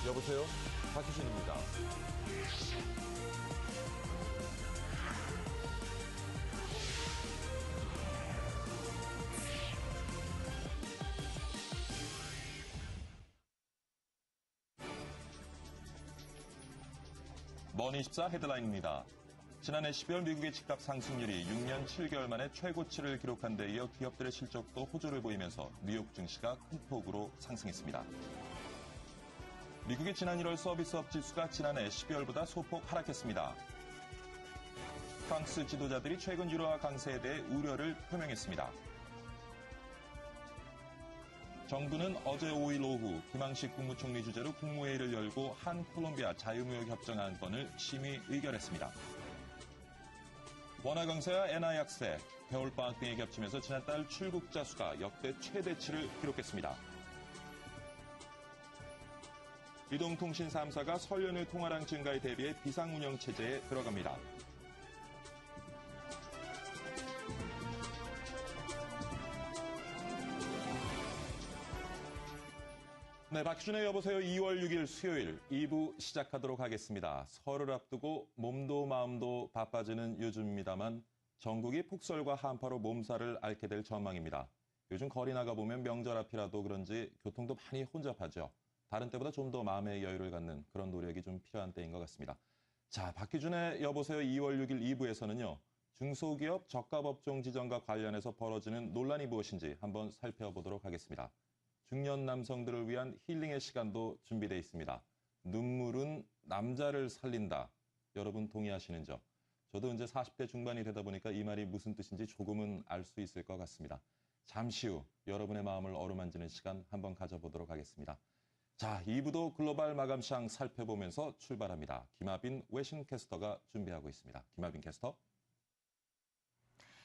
여보세요? 박희신입니다. 머니24 헤드라인입니다. 지난해 12월 미국의 집값 상승률이 6년 7개월 만에 최고치를 기록한 데 이어 기업들의 실적도 호조를 보이면서 뉴욕 증시가 큰 폭으로 상승했습니다. 미국의 지난 1월 서비스업 지수가 지난해 12월보다 소폭 하락했습니다. 프랑스 지도자들이 최근 유로화 강세에 대해 우려를 표명했습니다. 정부는 어제 5일 오후 김항식 국무총리 주재로 국무회의를 열고 한 콜롬비아 자유무역 협정 안건을 심의 의결했습니다. 원화 강세와 엔화 약세, 겨울방학 등에 겹치면서 지난달 출국자 수가 역대 최대치를 기록했습니다. 이동통신 3사가 설 연휴 통화량 증가에 대비해 비상운영 체제에 들어갑니다. 네, 박희준의 여보세요. 2월 6일 수요일 2부 시작하도록 하겠습니다. 설을 앞두고 몸도 마음도 바빠지는 요즘입니다만 전국이 폭설과 한파로 몸살을 앓게 될 전망입니다. 요즘 거리 나가보면 명절 앞이라도 그런지 교통도 많이 혼잡하죠. 다른 때보다 좀 더 마음의 여유를 갖는 그런 노력이 좀 필요한 때인 것 같습니다. 자, 박희준의 여보세요 2월 6일 2부에서는요. 중소기업 저가법종 지정과 관련해서 벌어지는 논란이 무엇인지 한번 살펴보도록 하겠습니다. 중년 남성들을 위한 힐링의 시간도 준비되어 있습니다. 눈물은 남자를 살린다. 여러분 동의하시는죠? 저도 이제 40대 중반이 되다 보니까 이 말이 무슨 뜻인지 조금은 알 수 있을 것 같습니다. 잠시 후 여러분의 마음을 어루만지는 시간 한번 가져보도록 하겠습니다. 자, 2부도 글로벌 마감 시장 살펴보면서 출발합니다. 김하빈 외신캐스터가 준비하고 있습니다. 김하빈 캐스터.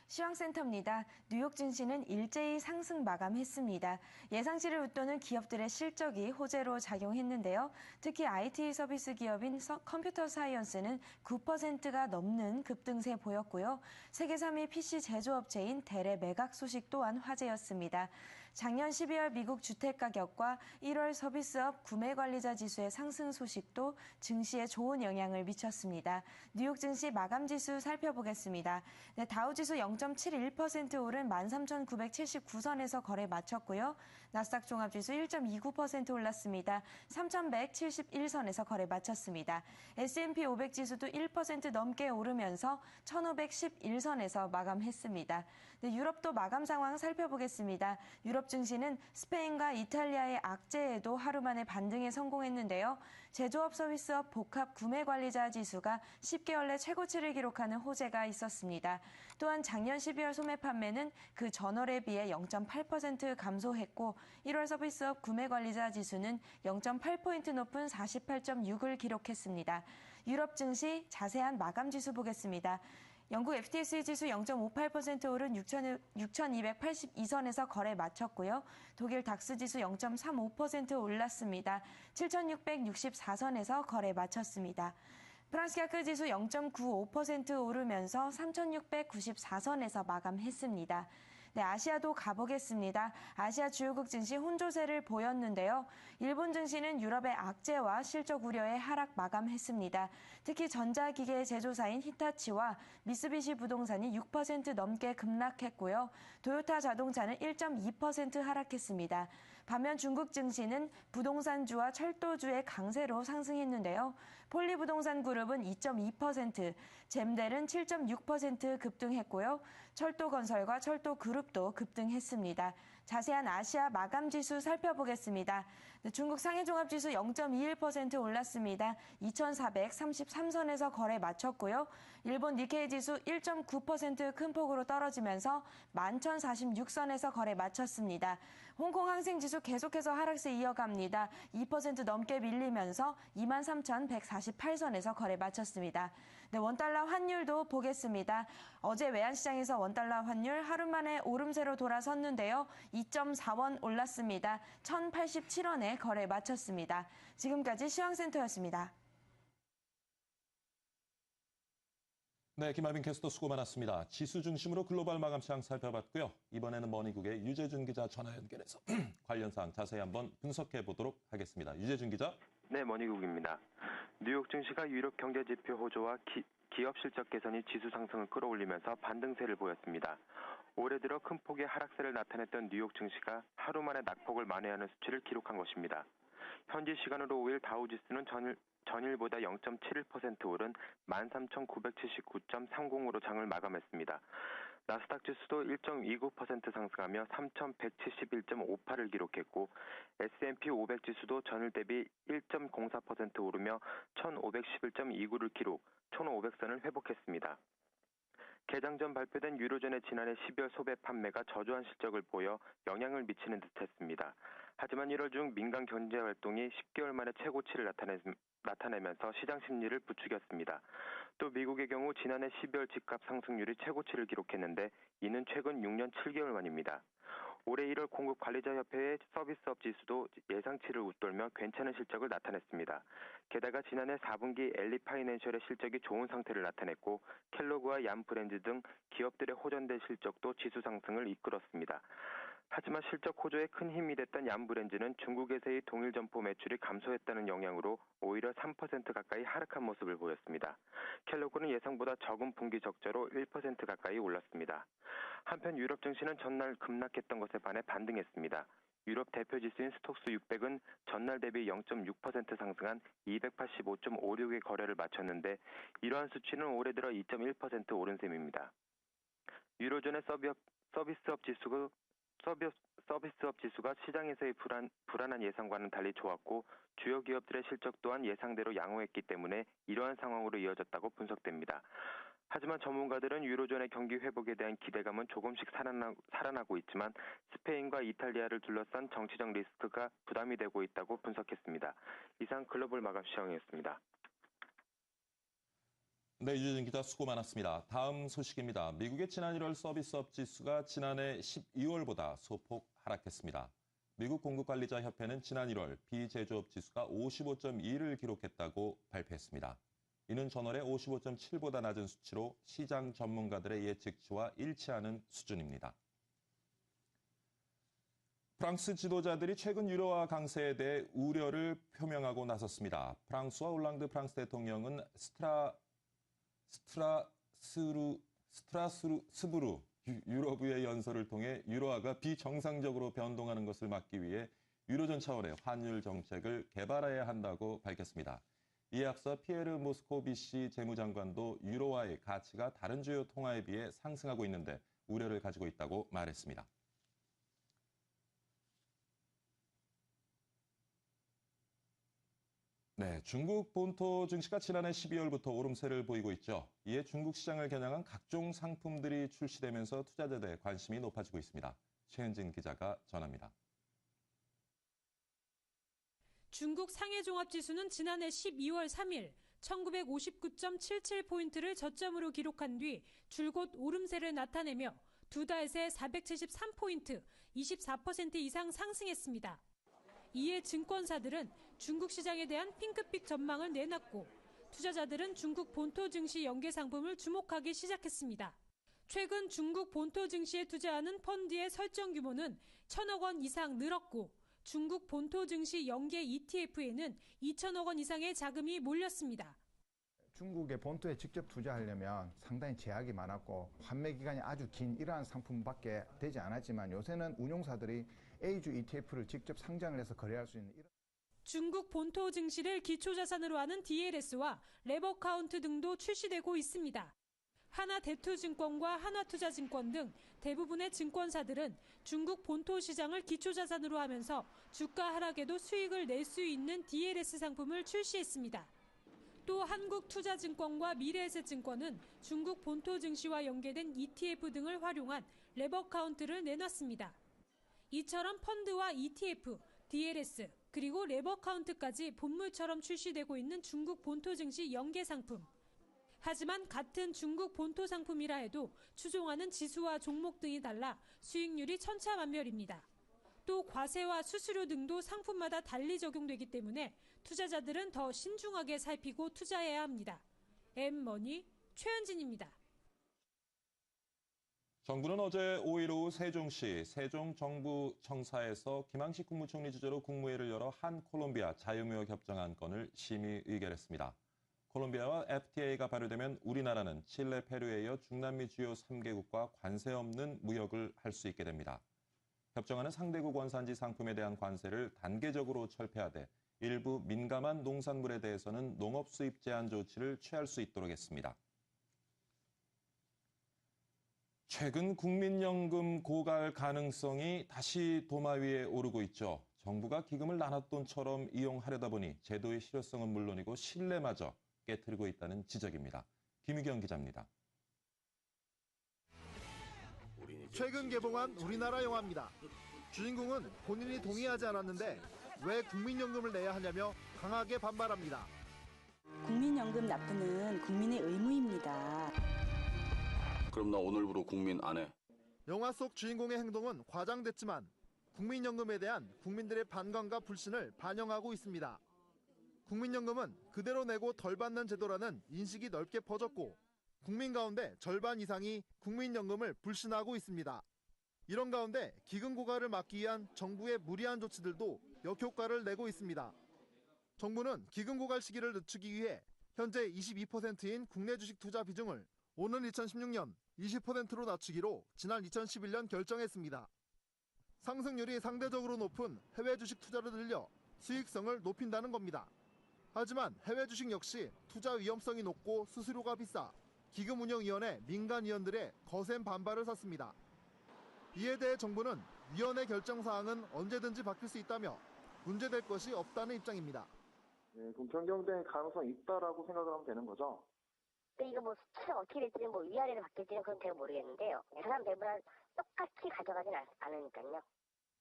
시황센터입니다. 뉴욕 증시는 일제히 상승 마감했습니다. 예상치를 웃도는 기업들의 실적이 호재로 작용했는데요. 특히 IT 서비스 기업인 컴퓨터 사이언스는 9%가 넘는 급등세 보였고요. 세계 3위 PC 제조업체인 델의 매각 소식 또한 화제였습니다. 작년 12월 미국 주택가격과 1월 서비스업 구매관리자 지수의 상승 소식도 증시에 좋은 영향을 미쳤습니다. 뉴욕 증시 마감지수 살펴보겠습니다. 네, 다우지수 0.71% 오른 13,979선에서 거래 마쳤고요. 나스닥 종합지수 1.29% 올랐습니다. 3,171선에서 거래 마쳤습니다. S&P 500 지수도 1% 넘게 오르면서 1,511선에서 마감했습니다. 네, 유럽도 마감 상황 살펴보겠습니다. 유럽 증시는 스페인과 이탈리아의 악재에도 하루 만에 반등에 성공했는데요. 제조업 서비스업 복합 구매관리자 지수가 10개월 내 최고치를 기록하는 호재가 있었습니다. 또한 작년 12월 소매 판매는 그 전월에 비해 0.8% 감소했고 1월 서비스업 구매관리자 지수는 0.8포인트 높은 48.6을 기록했습니다. 유럽 증시 자세한 마감 지수 보겠습니다. 영국 FTSE 지수 0.58% 오른 6,282선에서 거래 마쳤고요. 독일 닥스 지수 0.35% 올랐습니다. 7,664선에서 거래 마쳤습니다. 프랑스 CAC 지수 0.95% 오르면서 3,694선에서 마감했습니다. 네, 아시아도 가보겠습니다. 아시아 주요국 증시 혼조세를 보였는데요. 일본 증시는 유럽의 악재와 실적 우려에 하락 마감했습니다. 특히 전자기계 제조사인 히타치와 미쓰비시 부동산이 6% 넘게 급락했고요. 도요타 자동차는 1.2% 하락했습니다. 반면 중국 증시는 부동산주와 철도주의 강세로 상승했는데요. 폴리부동산 그룹은 2.2%, 잼델은 7.6% 급등했고요. 철도건설과 철도그룹도 급등했습니다. 자세한 아시아 마감지수 살펴보겠습니다. 중국 상해종합지수 0.21% 올랐습니다. 2,433선에서 거래 마쳤고요. 일본 니케이 지수 1.9% 큰 폭으로 떨어지면서 11,046선에서 거래 마쳤습니다. 홍콩 항생지수 계속해서 하락세 이어갑니다. 2% 넘게 밀리면서 23,148선에서 거래 마쳤습니다. 네, 원달러 환율도 보겠습니다. 어제 외환시장에서 원달러 환율 하루 만에 오름세로 돌아섰는데요. 2.4원 올랐습니다. 1,087원에 거래 마쳤습니다. 지금까지 시황센터였습니다. 네, 김하빈 캐스터 수고 많았습니다. 지수 중심으로 글로벌 마감 시장 살펴봤고요. 이번에는 머니국의 유재준 기자 전화 연결해서 관련 사항 자세히 한번 분석해 보도록 하겠습니다. 유재준 기자. 네, 머니국입니다. 뉴욕 증시가 유럽 경제 지표 호조와 기업 실적 개선이 지수 상승을 끌어올리면서 반등세를 보였습니다. 올해 들어 큰 폭의 하락세를 나타냈던 뉴욕 증시가 하루 만에 낙폭을 만회하는 수치를 기록한 것입니다. 현지 시간으로 5일 다우지수는 전일보다 0.71% 오른 13,979.30으로 장을 마감했습니다. 나스닥 지수도 1.29% 상승하며 3,171.58을 기록했고 S&P 500 지수도 전일 대비 1.04% 오르며 1,511.29를 기록, 1,500선을 회복했습니다. 개장 전 발표된 유로존의 지난해 12월 소배 판매가 저조한 실적을 보여 영향을 미치는 듯했습니다. 하지만 1월 중 민간 경제 활동이 10개월 만에 최고치를 나타내면서 시장 심리를 부추겼습니다. 또 미국의 경우 지난해 12월 집값 상승률이 최고치를 기록했는데 이는 최근 6년 7개월 만입니다. 올해 1월 공급관리자협회의 서비스업 지수도 예상치를 웃돌며 괜찮은 실적을 나타냈습니다. 게다가 지난해 4분기 엘리파이낸셜의 실적이 좋은 상태를 나타냈고 켈로그와 얌브랜드 등 기업들의 호전된 실적도 지수 상승을 이끌었습니다. 하지만 실적 호조에 큰 힘이 됐던 얌브랜드는 중국에서의 동일 점포 매출이 감소했다는 영향으로 오히려 3% 가까이 하락한 모습을 보였습니다. 켈로그는 예상보다 적은 분기 적자로 1% 가까이 올랐습니다. 한편 유럽 증시는 전날 급락했던 것에 반해 반등했습니다. 유럽 대표 지수인 스톡스 600은 전날 대비 0.6% 상승한 285.56의 거래를 마쳤는데 이러한 수치는 올해 들어 2.1% 오른 셈입니다. 유로존의 서비스업 지수가 시장에서의 불안한 예상과는 달리 좋았고 주요 기업들의 실적 또한 예상대로 양호했기 때문에 이러한 상황으로 이어졌다고 분석됩니다. 하지만 전문가들은 유로존의 경기 회복에 대한 기대감은 조금씩 살아나고 있지만 스페인과 이탈리아를 둘러싼 정치적 리스크가 부담이 되고 있다고 분석했습니다. 이상 글로벌 마감 시황이었습니다. 네, 유진 기자 수고 많았습니다. 다음 소식입니다. 미국의 지난 1월 서비스업 지수가 지난해 12월보다 소폭 하락했습니다. 미국 공급관리자협회는 지난 1월 비제조업 지수가 55.2를 기록했다고 발표했습니다. 이는 전월의 55.7보다 낮은 수치로 시장 전문가들의 예측치와 일치하는 수준입니다. 프랑스 지도자들이 최근 유로화 강세에 대해 우려를 표명하고 나섰습니다. 프랑스와 올랑드 프랑스 대통령은 스트라스부르 유로부의 연설을 통해 유로화가 비정상적으로 변동하는 것을 막기 위해 유로존 차원의 환율 정책을 개발해야 한다고 밝혔습니다. 이에 앞서 피에르 모스코비시 재무장관도 유로화의 가치가 다른 주요 통화에 비해 상승하고 있는데 우려를 가지고 있다고 말했습니다. 네, 중국 본토 증시가 지난해 12월부터 오름세를 보이고 있죠. 이에 중국 시장을 겨냥한 각종 상품들이 출시되면서 투자자들의 관심이 높아지고 있습니다. 최은진 기자가 전합니다. 중국 상해종합지수는 지난해 12월 3일 1959.77포인트를 저점으로 기록한 뒤 줄곧 오름세를 나타내며 두 달 새 473포인트, 24% 이상 상승했습니다. 이에 증권사들은 중국 시장에 대한 핑크빛 전망을 내놨고 투자자들은 중국 본토 증시 연계 상품을 주목하기 시작했습니다. 최근 중국 본토 증시에 투자하는 펀드의 설정 규모는 1,000억 원 이상 늘었고 중국 본토 증시 연계 ETF에는 2,000억 원 이상의 자금이 몰렸습니다. 중국의 본토에 직접 투자하려면 상당히 제약이 많았고 판매 기간이 아주 긴 이러한 상품밖에 되지 않았지만 요새는 운용사들이 A주 ETF를 직접 상장을 해서 거래할 수 있는 중국 본토 증시를 기초자산으로 하는 DLS와 레버카운트 등도 출시되고 있습니다. 하나대투증권과 하나투자증권 등 대부분의 증권사들은 중국 본토 시장을 기초자산으로 하면서 주가 하락에도 수익을 낼 수 있는 DLS 상품을 출시했습니다. 또 한국투자증권과 미래에셋증권은 중국 본토 증시와 연계된 ETF 등을 활용한 레버카운트를 내놨습니다. 이처럼 펀드와 ETF, DLS, 그리고 레버카운트까지 본물처럼 출시되고 있는 중국 본토 증시 연계 상품. 하지만 같은 중국 본토 상품이라 해도 추종하는 지수와 종목 등이 달라 수익률이 천차만별입니다. 또 과세와 수수료 등도 상품마다 달리 적용되기 때문에 투자자들은 더 신중하게 살피고 투자해야 합니다. M머니 최현진입니다. 정부는 어제 5일 오후 세종시 세종정부청사에서 김항식 국무총리 주재로 국무회의를 열어 한 콜롬비아 자유무역 협정 안건을 심의 의결했습니다. 콜롬비아와 FTA가 발효되면 우리나라는 칠레, 페루에 이어 중남미 주요 3개국과 관세 없는 무역을 할 수 있게 됩니다. 협정안은 상대국 원산지 상품에 대한 관세를 단계적으로 철폐하되 일부 민감한 농산물에 대해서는 농업 수입 제한 조치를 취할 수 있도록 했습니다. 최근 국민연금 고갈 가능성이 다시 도마 위에 오르고 있죠. 정부가 기금을 나눴돈처럼 이용하려다 보니 제도의 실효성은 물론이고 신뢰마저 깨트리고 있다는 지적입니다. 김유경 기자입니다. 최근 개봉한 우리나라 영화입니다. 주인공은 본인이 동의하지 않았는데 왜 국민연금을 내야 하냐며 강하게 반발합니다. 국민연금 납부는 국민의 의무입니다. 그럼 나 오늘부로 국민 안 해. 영화 속 주인공의 행동은 과장됐지만 국민연금에 대한 국민들의 반감과 불신을 반영하고 있습니다. 국민연금은 그대로 내고 덜 받는 제도라는 인식이 넓게 퍼졌고 국민 가운데 절반 이상이 국민연금을 불신하고 있습니다. 이런 가운데 기금 고갈을 막기 위한 정부의 무리한 조치들도 역효과를 내고 있습니다. 정부는 기금 고갈 시기를 늦추기 위해 현재 22%인 국내 주식 투자 비중을 오는 2016년 20%로 낮추기로 지난 2011년 결정했습니다. 상승률이 상대적으로 높은 해외 주식 투자를 늘려 수익성을 높인다는 겁니다. 하지만 해외 주식 역시 투자 위험성이 높고 수수료가 비싸 기금운용위원회 민간위원들의 거센 반발을 샀습니다. 이에 대해 정부는 위원회 결정 사항은 언제든지 바뀔 수 있다며 문제될 것이 없다는 입장입니다. 네, 그럼 변경될 가능성이 있다라고 생각을 하면 되는 거죠? 이거 뭐 수치가 어떻게 될지는 뭐 위아래로 바뀔지는 그건 잘 모르겠는데요. 사람 대부분 똑같이 가져가진 않으니까요.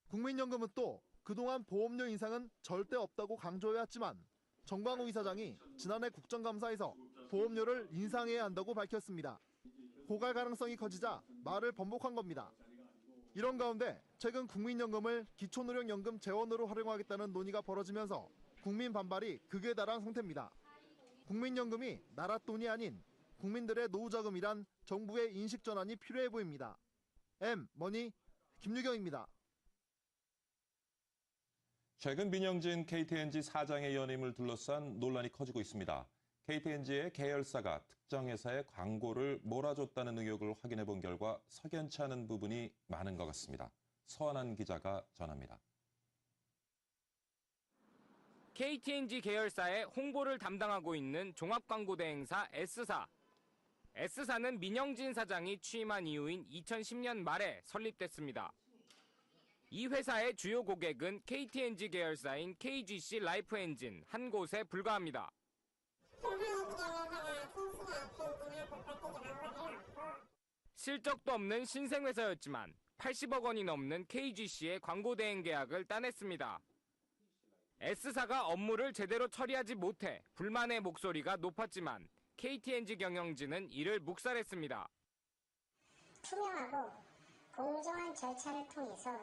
국민연금은 또 그동안 보험료 인상은 절대 없다고 강조해왔지만 정광우 이사장이 지난해 국정감사에서 보험료를 인상해야 한다고 밝혔습니다. 고갈 가능성이 커지자 말을 번복한 겁니다. 이런 가운데 최근 국민연금을 기초노령연금 재원으로 활용하겠다는 논의가 벌어지면서 국민 반발이 극에 달한 상태입니다. 국민연금이 나라 돈이 아닌 국민들의 노후자금이란 정부의 인식 전환이 필요해 보입니다. M머니 김유경입니다. 최근 민영진 KTNG 사장의 연임을 둘러싼 논란이 커지고 있습니다. KTNG의 계열사가 특정 회사의 광고를 몰아줬다는 의혹을 확인해 본 결과 석연치 않은 부분이 많은 것 같습니다. 서한한 기자가 전합니다. KTNG 계열사의 홍보를 담당하고 있는 종합광고대행사 S사. S사는 민영진 사장이 취임한 이후인 2010년 말에 설립됐습니다. 이 회사의 주요 고객은 KTNG 계열사인 KGC 라이프 엔진 한 곳에 불과합니다. 실적도 없는 신생회사였지만 80억 원이 넘는 KGC의 광고 대행 계약을 따냈습니다. S사가 업무를 제대로 처리하지 못해 불만의 목소리가 높았지만 KTNG 경영진은 이를 묵살했습니다. 투명하고 공정한 절차를 통해서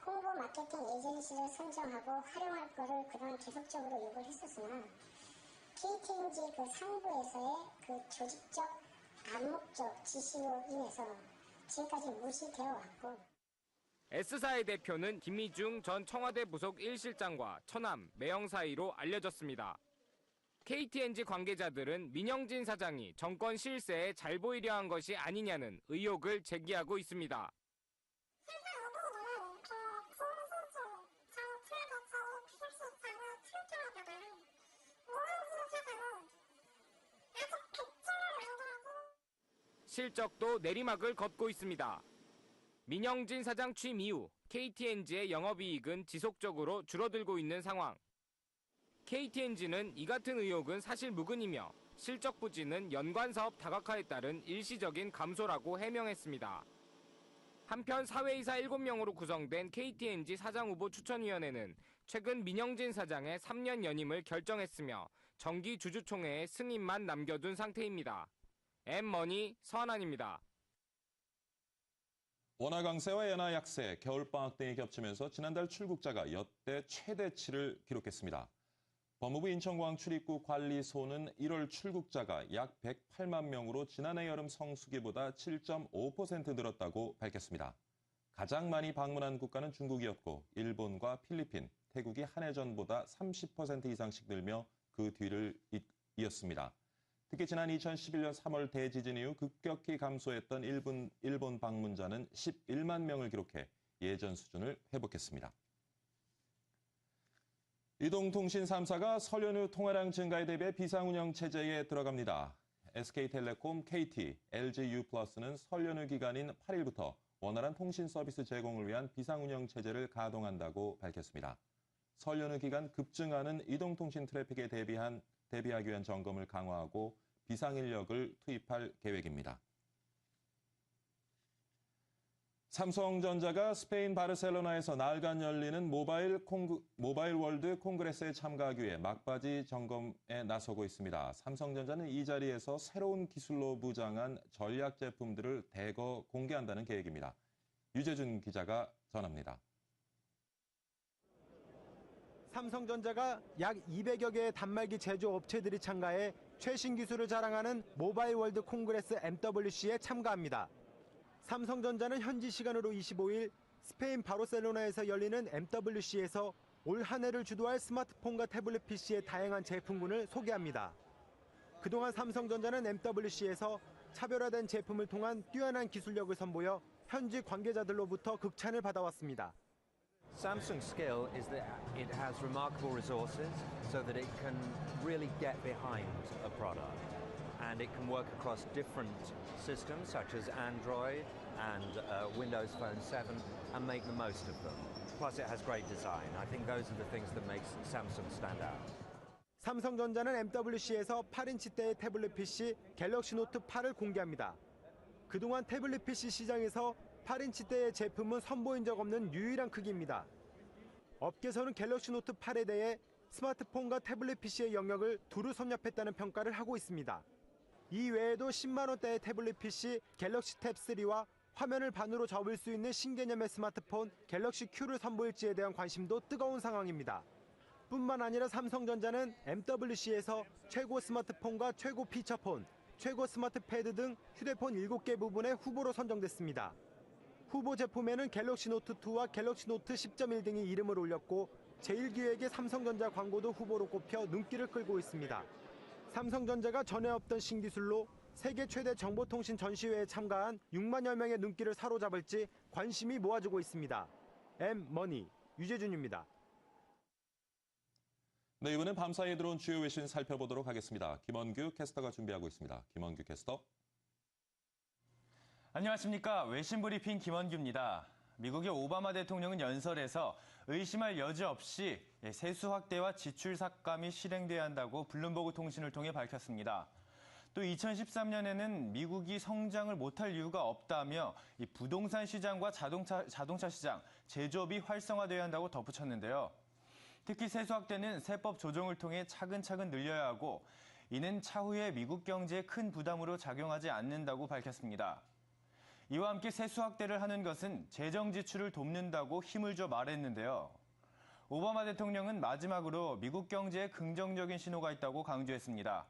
홍보 마케팅 에이전시를 선정하고 활용할 것을 그동안 계속적으로 요구를 했었으나 KTNG 그 상부에서의 그 조직적 암묵적 지시로 인해서 지금까지 무시되어 왔고 S사의 대표는 김희중 전 청와대 부속 1실장과 처남, 매형 사이로 알려졌습니다. KTNG 관계자들은 민영진 사장이 정권 실세에 잘 보이려 한 것이 아니냐는 의혹을 제기하고 있습니다. 실적도 내리막을 걷고 있습니다. 민영진 사장 취임 이후 KTNG의 영업이익은 지속적으로 줄어들고 있는 상황. KTNG는 이 같은 의혹은 사실 무근이며 실적 부진은 연관사업 다각화에 따른 일시적인 감소라고 해명했습니다. 한편 사회이사 7명으로 구성된 KTNG 사장후보 추천위원회는 최근 민영진 사장의 3년 연임을 결정했으며 정기 주주총회에 승인만 남겨둔 상태입니다. M머니 서한환입니다. 원화 강세와 엔화 약세, 겨울방학 등이 겹치면서 지난달 출국자가 역대 최대치를 기록했습니다. 법무부 인천공항 출입국 관리소는 1월 출국자가 약 108만 명으로 지난해 여름 성수기보다 7.5% 늘었다고 밝혔습니다. 가장 많이 방문한 국가는 중국이었고 일본과 필리핀, 태국이 한 해 전보다 30% 이상씩 늘며 그 뒤를 이었습니다. 특히 지난 2011년 3월 대지진 이후 급격히 감소했던 일본 방문자는 11만 명을 기록해 예전 수준을 회복했습니다. 이동통신 3사가 설 연휴 통화량 증가에 대비해 비상운영 체제에 들어갑니다. SK텔레콤, KT, LGU+는 설 연휴 기간인 8일부터 원활한 통신 서비스 제공을 위한 비상운영 체제를 가동한다고 밝혔습니다. 설 연휴 기간 급증하는 이동통신 트래픽에 대비하기 위한 점검을 강화하고 비상인력을 투입할 계획입니다. 삼성전자가 스페인 바르셀로나에서 나흘간 열리는 모바일 월드 콩그레스에 참가하기 위해 막바지 점검에 나서고 있습니다. 삼성전자는 이 자리에서 새로운 기술로 무장한 전략 제품들을 대거 공개한다는 계획입니다. 유재준 기자가 전합니다. 삼성전자가 약 200여 개의 단말기 제조 업체들이 참가해 최신 기술을 자랑하는 모바일 월드 콩그레스 MWC에 참가합니다. 삼성전자는 현지 시간으로 25일 스페인 바르셀로나에서 열리는 MWC에서 올 한 해를 주도할 스마트폰과 태블릿 PC의 다양한 제품군을 소개합니다. 그동안 삼성전자는 MWC에서 차별화된 제품을 통한 뛰어난 기술력을 선보여 현지 관계자들로부터 극찬을 받아왔습니다. Samsung's skill is that it has remarkable resources so that it can really get behind a product. And it can work across different systems such as Android and Windows Phone 7 and make the most of them. Plus it has great design. I think those are the things that make Samsung stand out. 삼성전자는 MWC에서 8인치대의 태블릿 PC 갤럭시 노트 8을 공개합니다. 그동안 태블릿 PC 시장에서 8인치대의 제품은 선보인 적 없는 유일한 크기입니다. 업계에서는 갤럭시 노트 8에 대해 스마트폰과 태블릿 PC의 영역을 두루 섭렵했다는 평가를 하고 있습니다. 이 외에도 10만 원대의 태블릿 PC 갤럭시 탭 3와 화면을 반으로 접을 수 있는 신개념의 스마트폰 갤럭시 Q를 선보일지에 대한 관심도 뜨거운 상황입니다. 뿐만 아니라 삼성전자는 MWC에서 최고 스마트폰과 최고 피처폰, 최고 스마트 패드 등 휴대폰 7개 부분에 후보로 선정됐습니다. 후보 제품에는 갤럭시 노트 2와 갤럭시 노트 10.1 등이 이름을 올렸고 제1기획의 삼성전자 광고도 후보로 꼽혀 눈길을 끌고 있습니다. 삼성전자가 전에 없던 신기술로 세계 최대 정보통신 전시회에 참가한 6만여 명의 눈길을 사로잡을지 관심이 모아지고 있습니다. M머니 유재준입니다. 네, 이번엔 밤사이에 들어온 주요 외신 살펴보도록 하겠습니다. 김원규 캐스터가 준비하고 있습니다. 김원규 캐스터. 안녕하십니까. 외신 브리핑 김원규입니다. 미국의 오바마 대통령은 연설에서 의심할 여지 없이 세수 확대와 지출 삭감이 실행돼야 한다고 블룸버그 통신을 통해 밝혔습니다. 또 2013년에는 미국이 성장을 못할 이유가 없다며 이 부동산 시장과 자동차 시장, 제조업이 활성화돼야 한다고 덧붙였는데요. 특히 세수 확대는 세법 조정을 통해 차근차근 늘려야 하고 이는 차후에 미국 경제에 큰 부담으로 작용하지 않는다고 밝혔습니다. 이와 함께 세수 확대를 하는 것은 재정 지출을 돕는다고 힘을 줘 말했는데요. 오바마 대통령은 마지막으로 미국 경제에 긍정적인 신호가 있다고 강조했습니다.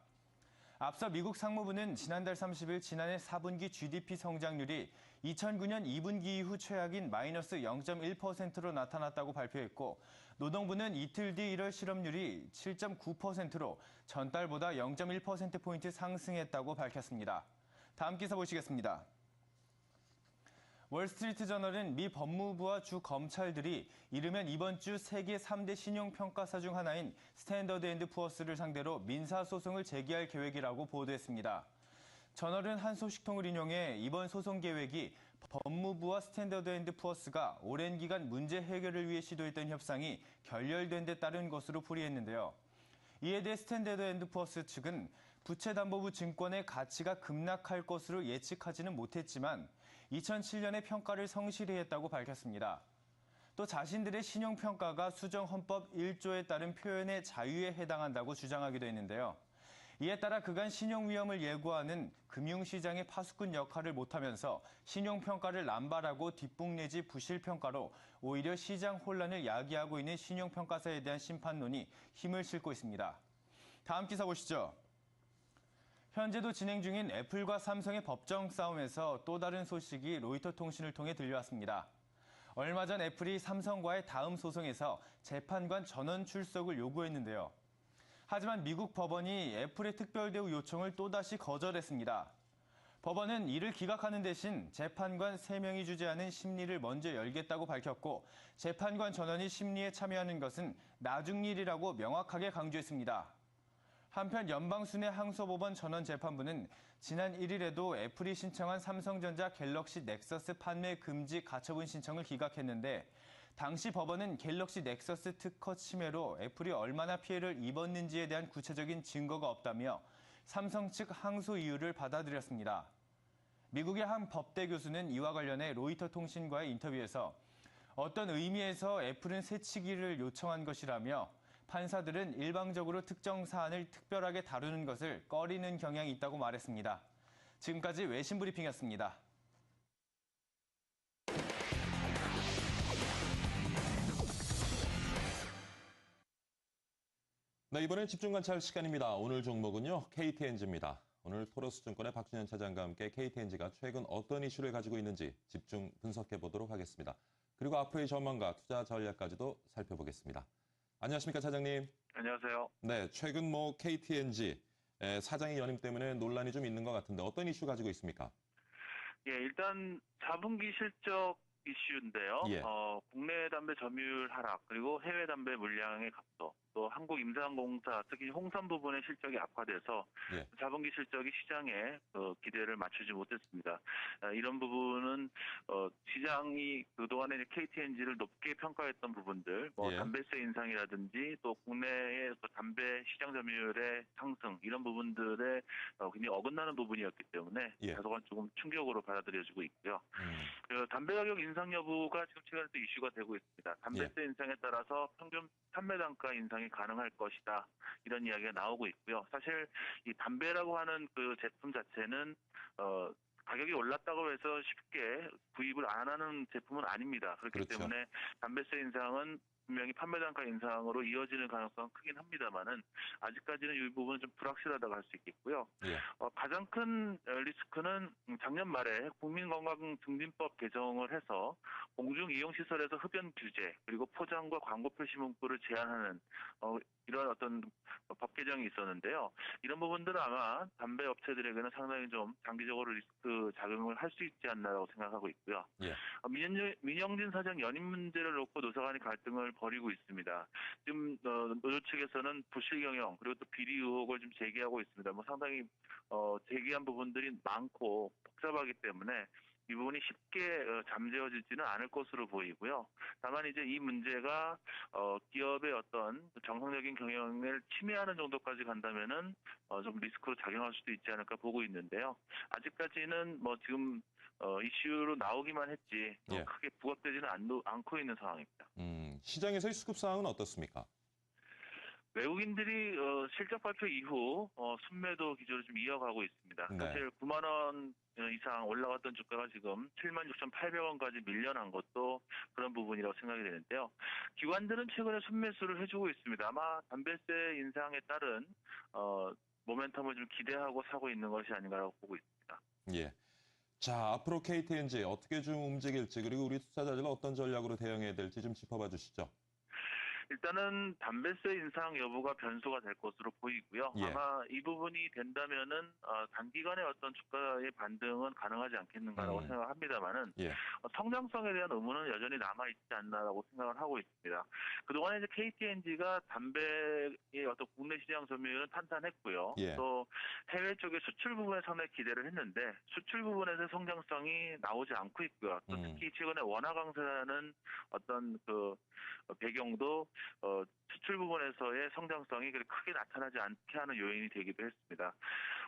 앞서 미국 상무부는 지난달 30일 지난해 4분기 GDP 성장률이 2009년 2분기 이후 최악인 마이너스 0.1%로 나타났다고 발표했고 노동부는 이틀 뒤 1월 실업률이 7.9%로 전달보다 0.1%포인트 상승했다고 밝혔습니다. 다음 기사 보시겠습니다. 월스트리트 저널은 미 법무부와 주 검찰들이 이르면 이번 주 세계 3대 신용평가사 중 하나인 스탠더드 앤드 푸어스를 상대로 민사소송을 제기할 계획이라고 보도했습니다. 저널은 한 소식통을 인용해 이번 소송 계획이 법무부와 스탠더드 앤드 푸어스가 오랜 기간 문제 해결을 위해 시도했던 협상이 결렬된 데 따른 것으로 풀이했는데요. 이에 대해 스탠더드 앤드 푸어스 측은 부채담보부 증권의 가치가 급락할 것으로 예측하지는 못했지만 2007년에 평가를 성실히 했다고 밝혔습니다. 또 자신들의 신용평가가 수정헌법 1조에 따른 표현의 자유에 해당한다고 주장하기도 했는데요. 이에 따라 그간 신용 위험을 예고하는 금융시장의 파수꾼 역할을 못하면서 신용평가를 남발하고 뒷북 내지 부실평가로 오히려 시장 혼란을 야기하고 있는 신용평가사에 대한 심판론이 힘을 싣고 있습니다. 다음 기사 보시죠. 현재도 진행 중인 애플과 삼성의 법정 싸움에서 또 다른 소식이 로이터 통신을 통해 들려왔습니다. 얼마 전 애플이 삼성과의 다음 소송에서 재판관 전원 출석을 요구했는데요. 하지만 미국 법원이 애플의 특별대우 요청을 또다시 거절했습니다. 법원은 이를 기각하는 대신 재판관 3명이 주재하는 심리를 먼저 열겠다고 밝혔고 재판관 전원이 심리에 참여하는 것은 나중 일이라고 명확하게 강조했습니다. 한편 연방순회 항소법원 전원재판부는 지난 1일에도 애플이 신청한 삼성전자 갤럭시 넥서스 판매 금지 가처분 신청을 기각했는데 당시 법원은 갤럭시 넥서스 특허 침해로 애플이 얼마나 피해를 입었는지에 대한 구체적인 증거가 없다며 삼성 측 항소 이유를 받아들였습니다. 미국의 한 법대 교수는 이와 관련해 로이터 통신과의 인터뷰에서 어떤 의미에서 애플은 새치기를 요청한 것이라며 판사들은 일방적으로 특정 사안을 특별하게 다루는 것을 꺼리는 경향이 있다고 말했습니다. 지금까지 외신 브리핑이었습니다. 네, 이번엔 집중관찰 시간입니다. 오늘 종목은요, KTNG입니다. 오늘 토로스증권의 박준현 차장과 함께 KTNG가 최근 어떤 이슈를 가지고 있는지 집중 분석해 보도록 하겠습니다. 그리고 앞으로의 전망과 투자 전략까지도 살펴보겠습니다. 안녕하십니까, 차장님. 안녕하세요. 네, 최근 KTNG 사장의 연임 때문에 논란이 좀 있는 것 같은데 어떤 이슈 가지고 있습니까? 예, 일단 4분기 실적 이슈인데요. 예. 국내 담배 점유율 하락, 그리고 해외 담배 물량의 감소, 또 한국임상공사, 특히 홍삼 부분의 실적이 악화돼서 예. 4분기 실적이 시장에 기대를 맞추지 못했습니다. 이런 부분은 시장이 그동안에 KTNG를 높게 평가했던 부분들, 예. 담배세 인상이라든지 또 국내의 담배 시장 점유율의 상승, 이런 부분들에 굉장히 어긋나는 부분이었기 때문에 예. 다소간 조금 충격으로 받아들여지고 있고요. 담배 가격 인상 여부가 지금 최근에 또 이슈가 되고 있습니다. 담배세 인상에 따라서 평균 판매 단가 인상이 가능할 것이다, 이런 이야기가 나오고 있고요. 사실 이 담배라고 하는 그 제품 자체는 가격이 올랐다고 해서 쉽게 구입을 안 하는 제품은 아닙니다. 그렇기 그렇죠. 때문에 담배세 인상은 분명히 판매 단가 인상으로 이어지는 가능성은 크긴 합니다만은 아직까지는 이 부분은 좀 불확실하다고 할 수 있겠고요. 예. 가장 큰 리스크는 작년 말에 국민건강증진법 개정을 해서 공중 이용시설에서 흡연 규제, 그리고 포장과 광고 표시 문구를 제한하는 이런 어떤 법 개정이 있었는데요. 이런 부분들은 아마 담배 업체들에게는 상당히 좀 장기적으로 리스크 작용을 할 수 있지 않나라고 생각하고 있고요. 예. 민영진 사장 연임 문제를 놓고 노사 간의 갈등을 벌이고 있습니다. 지금 노조 측에서는 부실 경영, 그리고 또 비리 의혹을 좀 제기하고 있습니다. 상당히 제기한 부분들이 많고 복잡하기 때문에 이 부분이 쉽게 잠재워지지는 않을 것으로 보이고요. 다만 이제 이 문제가 기업의 어떤 정상적인 경영을 침해하는 정도까지 간다면은 좀 리스크로 작용할 수도 있지 않을까 보고 있는데요. 아직까지는 지금 이슈로 나오기만 했지 예. 크게 부각되지는 않고 있는 상황입니다. 시장에서의 수급 상황은 어떻습니까? 외국인들이 실적 발표 이후 순매도 기조를 좀 이어가고 있습니다. 네. 사실 9만 원 이상 올라갔던 주가가 지금 76,800원까지 밀려난 것도 그런 부분이라고 생각이 되는데요. 기관들은 최근에 순매수를 해주고 있습니다. 아마 담배세 인상에 따른 모멘텀을 좀 기대하고 사고 있는 것이 아닌가라고 보고 있습니다. 예. 자, 앞으로 KTNG 어떻게 좀 움직일지, 그리고 우리 투자자들은 어떤 전략으로 대응해야 될지 좀 짚어봐 주시죠. 일단은 담배세 인상 여부가 변수가 될 것으로 보이고요. 예. 아마 이 부분이 된다면은 단기간의 어떤 주가의 반등은 가능하지 않겠는가라고 생각합니다만은 예. 성장성에 대한 의문은 여전히 남아 있지 않나라고 생각을 하고 있습니다. 그동안에 이제 KTNG가 담배의 어떤 국내 시장 점유율은 탄탄했고요. 예. 또 해외 쪽의 수출 부분에 상당히 기대를 했는데 수출 부분에서 성장성이 나오지 않고 있고요. 또 특히 최근에 원화 강세라는 어떤 그 배경도 수출 부분에서의 성장성이 그렇게 크게 나타나지 않게 하는 요인이 되기도 했습니다.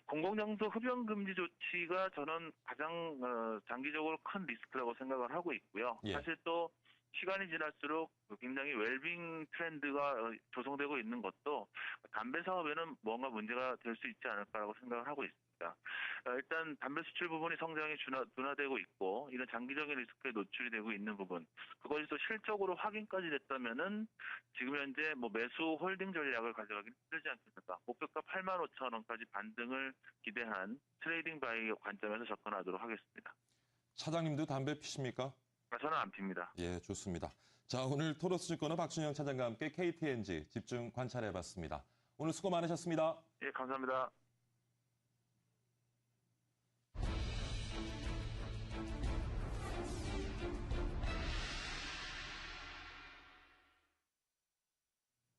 공공장소 흡연 금지 조치가 저는 가장 장기적으로 큰 리스크라고 생각을 하고 있고요. 예. 사실 또 시간이 지날수록 굉장히 웰빙 트렌드가 조성되고 있는 것도 담배 사업에는 뭔가 문제가 될 수 있지 않을까라고 생각을 하고 있습니다. 일단 담배 수출 부분이 성장이 둔화되고 있고 이런 장기적인 리스크에 노출이 되고 있는 부분, 그것이 또 실적으로 확인까지 됐다면은 지금 현재 매수 홀딩 전략을 가져가기는 힘들지 않겠는가. 목표가 85,000원까지 반등을 기대한 트레이딩 바이 관점에서 접근하도록 하겠습니다. 차장님도 담배 피십니까? 저는 안 핍니다. 예, 좋습니다. 자, 오늘 토로스증권의 박준영 차장과 함께 KTNG 집중 관찰해봤습니다. 오늘 수고 많으셨습니다. 예, 감사합니다.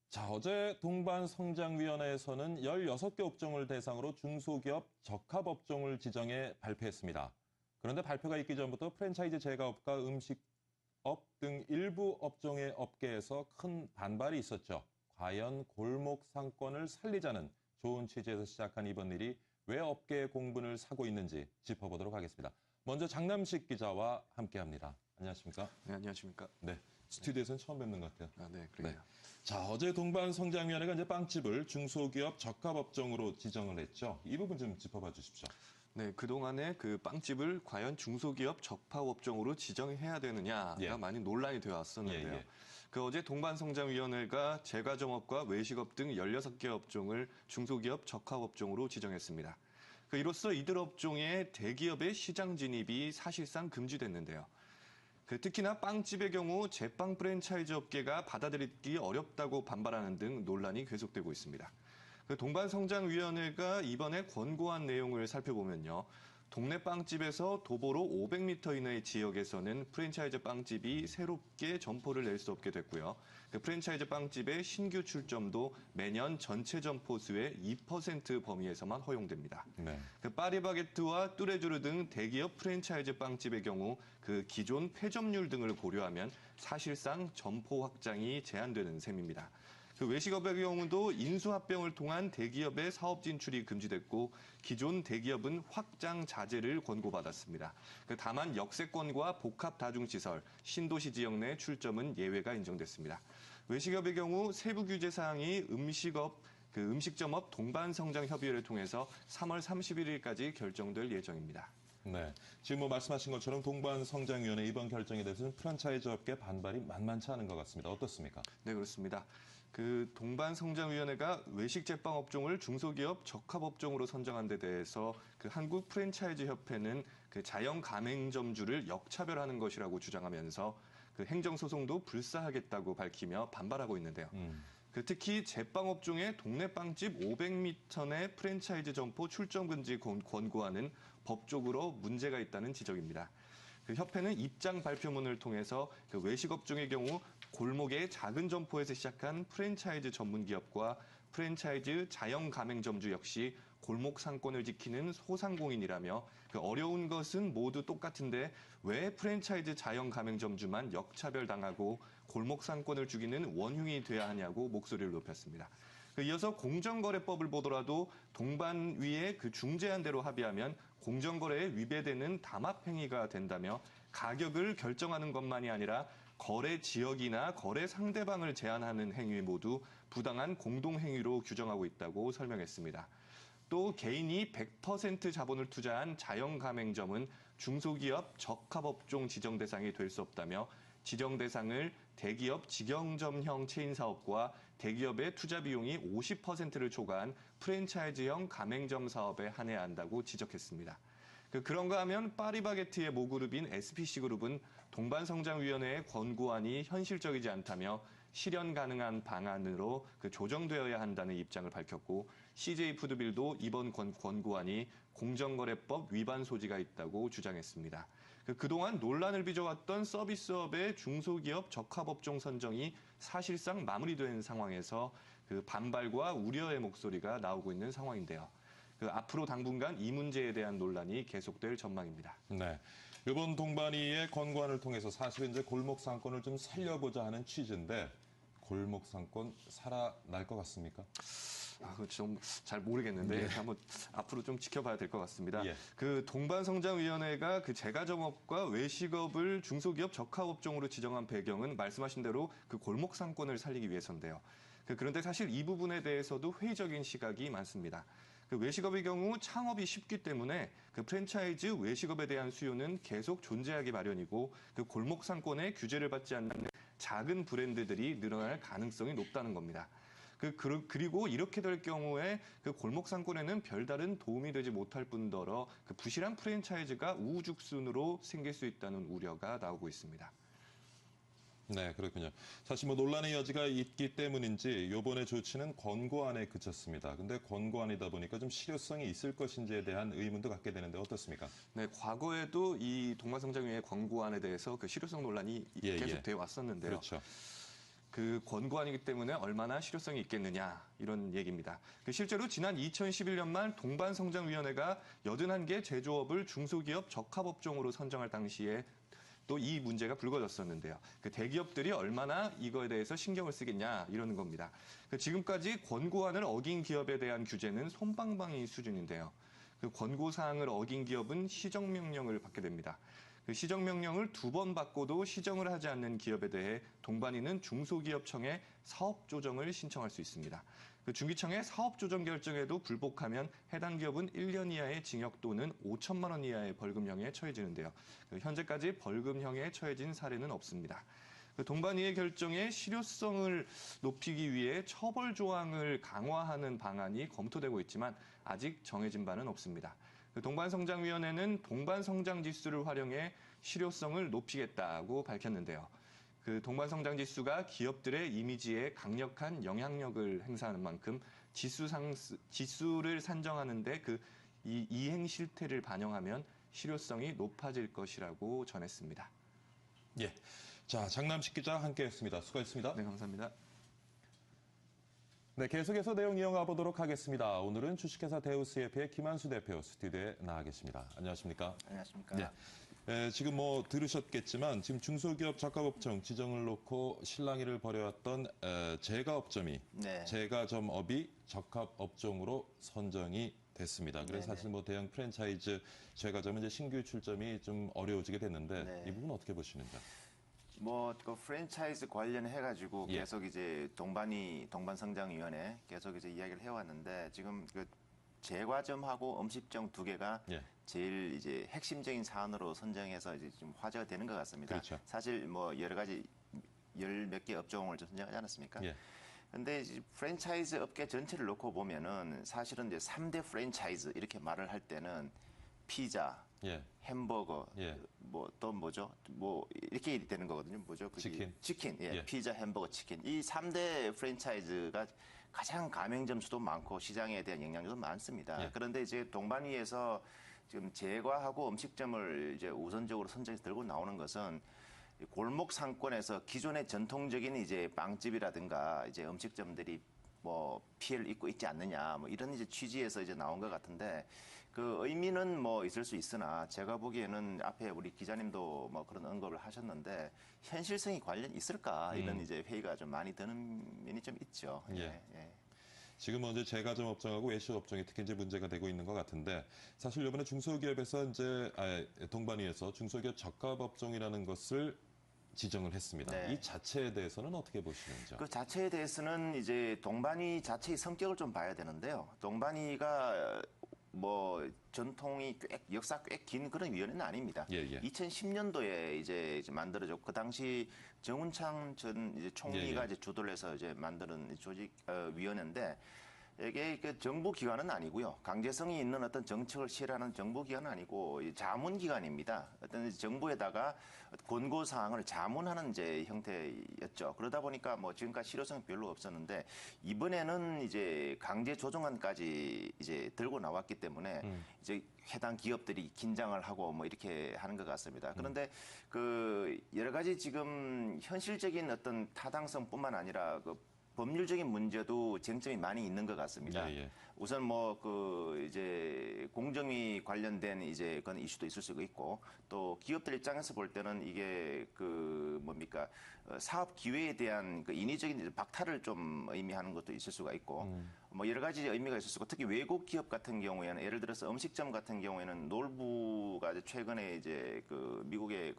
자, 어제 동반성장위원회에서는 16개 업종을 대상으로 중소기업 적합업종을 지정해 발표했습니다. 그런데 발표가 있기 전부터 프랜차이즈 제과업과 음식업 등 일부 업종의 업계에서 큰 반발이 있었죠. 과연 골목 상권을 살리자는 좋은 취지에서 시작한 이번 일이 왜 업계의 공분을 사고 있는지 짚어보도록 하겠습니다. 먼저 장남식 기자와 함께합니다. 안녕하십니까? 네, 안녕하십니까? 네, 스튜디오에서는 처음 뵙는 것 같아요. 네, 그래요. 네. 자, 어제 동반성장위원회가 이제 빵집을 중소기업 적합업종으로 지정을 했죠. 이 부분 좀 짚어봐 주십시오. 네, 그동안에 그 빵집을 과연 중소기업 적합업종으로 지정해야 되느냐가 많이 논란이 되어 왔었는데요. 그 어제 동반성장위원회가 제과점업과 외식업 등 16개 업종을 중소기업 적합업종으로 지정했습니다. 이로써 이들 업종의 대기업의 시장 진입이 사실상 금지됐는데요. 특히나 빵집의 경우 제빵 프랜차이즈 업계가 받아들이기 어렵다고 반발하는 등 논란이 계속되고 있습니다. 동반성장위원회가 이번에 권고한 내용을 살펴보면요. 동네 빵집에서 도보로 500m 이내의 지역에서는 프랜차이즈 빵집이 새롭게 점포를 낼 수 없게 됐고요. 프랜차이즈 빵집의 신규 출점도 매년 전체 점포 수의 2% 범위에서만 허용됩니다. 네. 파리바게트와 뚜레쥬르 등 대기업 프랜차이즈 빵집의 경우 기존 폐점률 등을 고려하면 사실상 점포 확장이 제한되는 셈입니다. 외식업의 경우도 인수합병을 통한 대기업의 사업 진출이 금지됐고 기존 대기업은 확장 자제를 권고받았습니다. 다만 역세권과 복합 다중시설, 신도시 지역 내 출점은 예외가 인정됐습니다. 외식업의 경우 세부 규제 사항이 음식점업 동반성장협의회를 통해서 3월 31일까지 결정될 예정입니다. 네, 지금 말씀하신 것처럼 동반성장위원회 이번 결정에 대해서는 프랜차이즈 업계 반발이 만만치 않은 것 같습니다. 어떻습니까? 네, 그렇습니다. 동반성장위원회가 외식 제빵 업종을 중소기업 적합업종으로 선정한 데 대해서 한국 프랜차이즈 협회는 자영 가맹점주를 역차별하는 것이라고 주장하면서 행정소송도 불사하겠다고 밝히며 반발하고 있는데요. 특히 제빵 업종의 동네 빵집 500m 내 프랜차이즈 점포 출점 금지 권고안은 법적으로 문제가 있다는 지적입니다. 협회는 입장 발표문을 통해서 외식 업종의 경우 골목의 작은 점포에서 시작한 프랜차이즈 전문 기업과 프랜차이즈 자영 가맹점주 역시 골목 상권을 지키는 소상공인이라며 어려운 것은 모두 똑같은데 왜 프랜차이즈 자영 가맹점주만 역차별당하고 골목 상권을 죽이는 원흉이 돼야 하냐고 목소리를 높였습니다. 이어서 공정거래법을 보더라도 동반위의 중재안 대로 합의하면 공정거래에 위배되는 담합행위가 된다며 가격을 결정하는 것만이 아니라 거래 지역이나 거래 상대방을 제한하는 행위 모두 부당한 공동행위로 규정하고 있다고 설명했습니다. 또 개인이 100% 자본을 투자한 자영가맹점은 중소기업 적합업종 지정 대상이 될 수 없다며 지정 대상을 대기업 직영점형 체인 사업과 대기업의 투자 비용이 50%를 초과한 프랜차이즈형 가맹점 사업에 한해야 한다고 지적했습니다. 그런가 하면 파리바게트의 모그룹인 SPC그룹은 동반성장위원회의 권고안이 현실적이지 않다며 실현 가능한 방안으로 조정되어야 한다는 입장을 밝혔고 CJ푸드빌도 이번 권고안이 공정거래법 위반 소지가 있다고 주장했습니다. 그동안 논란을 빚어왔던 서비스업의 중소기업 적합업종 선정이 사실상 마무리된 상황에서 반발과 우려의 목소리가 나오고 있는 상황인데요. 앞으로 당분간 이 문제에 대한 논란이 계속될 전망입니다. 네, 이번 동반위의 권고안을 통해서 사실은 이제 골목 상권을 좀 살려보자 하는 취지인데 골목 상권 살아날 것 같습니까? 그거 좀 잘 모르겠는데 한번 앞으로 좀 지켜봐야 될 것 같습니다. 예. 그 동반성장위원회가 그 제과점업과 외식업을 중소기업 적합업종으로 지정한 배경은 말씀하신 대로 그 골목 상권을 살리기 위해서인데요. 그런데 사실 이 부분에 대해서도 회의적인 시각이 많습니다. 그 외식업의 경우 창업이 쉽기 때문에 그 프랜차이즈 외식업에 대한 수요는 계속 존재하기 마련이고 그 골목 상권에 규제를 받지 않는 작은 브랜드들이 늘어날 가능성이 높다는 겁니다. 그리고 이렇게 될 경우에 그 골목 상권에는 별다른 도움이 되지 못할 뿐더러 그 부실한 프랜차이즈가 우후죽순으로 생길 수 있다는 우려가 나오고 있습니다. 네, 그렇군요. 사실 뭐 논란의 여지가 있기 때문인지 이번에 조치는 권고안에 그쳤습니다. 근데 권고안이다 보니까 좀 실효성이 있을 것인지에 대한 의문도 갖게 되는데 어떻습니까? 네, 과거에도 이 동반성장위의 권고안에 대해서 그 실효성 논란이 계속 되어 왔었는데요. 그렇죠. 그 권고안이기 때문에 얼마나 실효성이 있겠느냐 이런 얘기입니다. 실제로 지난 2011년 말 동반성장위원회가 81개 제조업을 중소기업 적합업종으로 선정할 당시에 또 이 문제가 불거졌었는데요. 그 대기업들이 얼마나 이거에 대해서 신경을 쓰겠냐 이러는 겁니다. 지금까지 권고안을 어긴 기업에 대한 규제는 솜방망이 수준인데요. 그 권고사항을 어긴 기업은 시정명령을 받게 됩니다. 그 시정명령을 2번 받고도 시정을 하지 않는 기업에 대해 동반인은 중소기업청에 사업조정을 신청할 수 있습니다. 그 중기청의 사업조정 결정에도 불복하면 해당 기업은 1년 이하의 징역 또는 5천만 원 이하의 벌금형에 처해지는데요. 현재까지 벌금형에 처해진 사례는 없습니다. 동반이의 결정의 실효성을 높이기 위해 처벌 조항을 강화하는 방안이 검토되고 있지만 아직 정해진 바는 없습니다. 동반성장위원회는 동반성장지수를 활용해 실효성을 높이겠다고 밝혔는데요. 그 동반성장지수가 기업들의 이미지에 강력한 영향력을 행사하는 만큼 지수를 산정하는데 그 이행 실태를 반영하면 실효성이 높아질 것이라고 전했습니다. 예. 자, 장남식 기자 함께했습니다. 수고했습니다. 네, 감사합니다. 네, 계속해서 내용 이어가 보도록 하겠습니다. 오늘은 주식회사 데우스예프의 김한수 대표 스튜디오에 나와 계십니다. 안녕하십니까? 안녕하십니까? 네. 지금 뭐 들으셨겠지만 지금 중소기업 적합업종 지정을 놓고 실랑이를 벌여왔던 제과업점이 제과점업이 적합업종으로 선정이 됐습니다. 그래서 사실 뭐 대형 프랜차이즈 제과점은 이제 신규 출점이 좀 어려워지게 됐는데 이 부분 어떻게 보시는지? 그 프랜차이즈 관련해가지고 계속 이제 동반성장위원회 계속 이제 이야기를 해왔는데 지금 그 제과점하고 음식점 두 개가 제일 이제 핵심적인 사안으로 선정해서 이제 좀 화제가 되는 것 같습니다. 그렇죠. 사실 뭐 여러 가지 몇 개 업종을 좀 선정하지 않았습니까? 근데 이제 프랜차이즈 업계 전체를 놓고 보면은 사실은 이제 3대 프랜차이즈 이렇게 말을 할 때는 피자, 햄버거, 뭐 또 뭐죠? 뭐 이렇게 되는 거거든요. 뭐죠? 치킨. 피자, 햄버거, 치킨. 이 3대 프랜차이즈가 가장 가맹점 수도 많고 시장에 대한 영향력도 많습니다. 그런데 이제 동반위에서 지금 제과하고 음식점을 이제 우선적으로 선정해서 들고 나오는 것은 골목 상권에서 기존의 전통적인 이제 빵집이라든가 이제 음식점들이 뭐 피해를 입고 있지 않느냐 뭐 이런 이제 취지에서 이제 나온 것 같은데 그 의미는 뭐 있을 수 있으나 제가 보기에는 앞에 우리 기자님도 뭐 그런 언급을 하셨는데 현실성이 관련 있을까 이런 이제 회의가 좀 많이 드는 면이 좀 있죠. 지금 먼저 제과점 업종하고 외식 업종이 특히 이제 문제가 되고 있는 것 같은데 사실 이번에 중소기업에서 이제 동반위에서 중소기업 적합 업종이라는 것을 지정을 했습니다. 이 자체에 대해서는 어떻게 보시는지요? 그 자체에 대해서는 이제 동반위 자체의 성격을 좀 봐야 되는데요. 동반위가 뭐 전통이 역사 꽤 긴 그런 위원회는 아닙니다. 2010년도에 이제 만들어졌고 그 당시 정운창 전 이제 총리가 이제 주도를 해서 이제 만드는 조직 위원회인데 이게 그 정부 기관은 아니고요. 강제성이 있는 어떤 정책을 실현하는 정부 기관은 아니고 자문 기관입니다. 어떤 정부에다가 권고 사항을 자문하는 이제 형태였죠. 그러다 보니까 뭐 지금까지 실효성이 별로 없었는데 이번에는 이제 강제 조정안까지 이제 들고 나왔기 때문에 이제 해당 기업들이 긴장을 하고 뭐 이렇게 하는 것 같습니다. 그런데 그 여러 가지 지금 현실적인 어떤 타당성뿐만 아니라 그 법률적인 문제도 쟁점이 많이 있는 것 같습니다. 예, 예. 우선 이제 공정위 관련된 이제 그런 이슈도 있을 수가 있고 또 기업들 입장에서 볼 때는 이게 사업 기회에 대한 그 인위적인 박탈을 좀 의미하는 것도 있을 수가 있고 여러 가지 의미가 있을 수 있고 특히 외국 기업 같은 경우에는 예를 들어서 음식점 같은 경우에는 놀부가 최근에 이제 그 미국의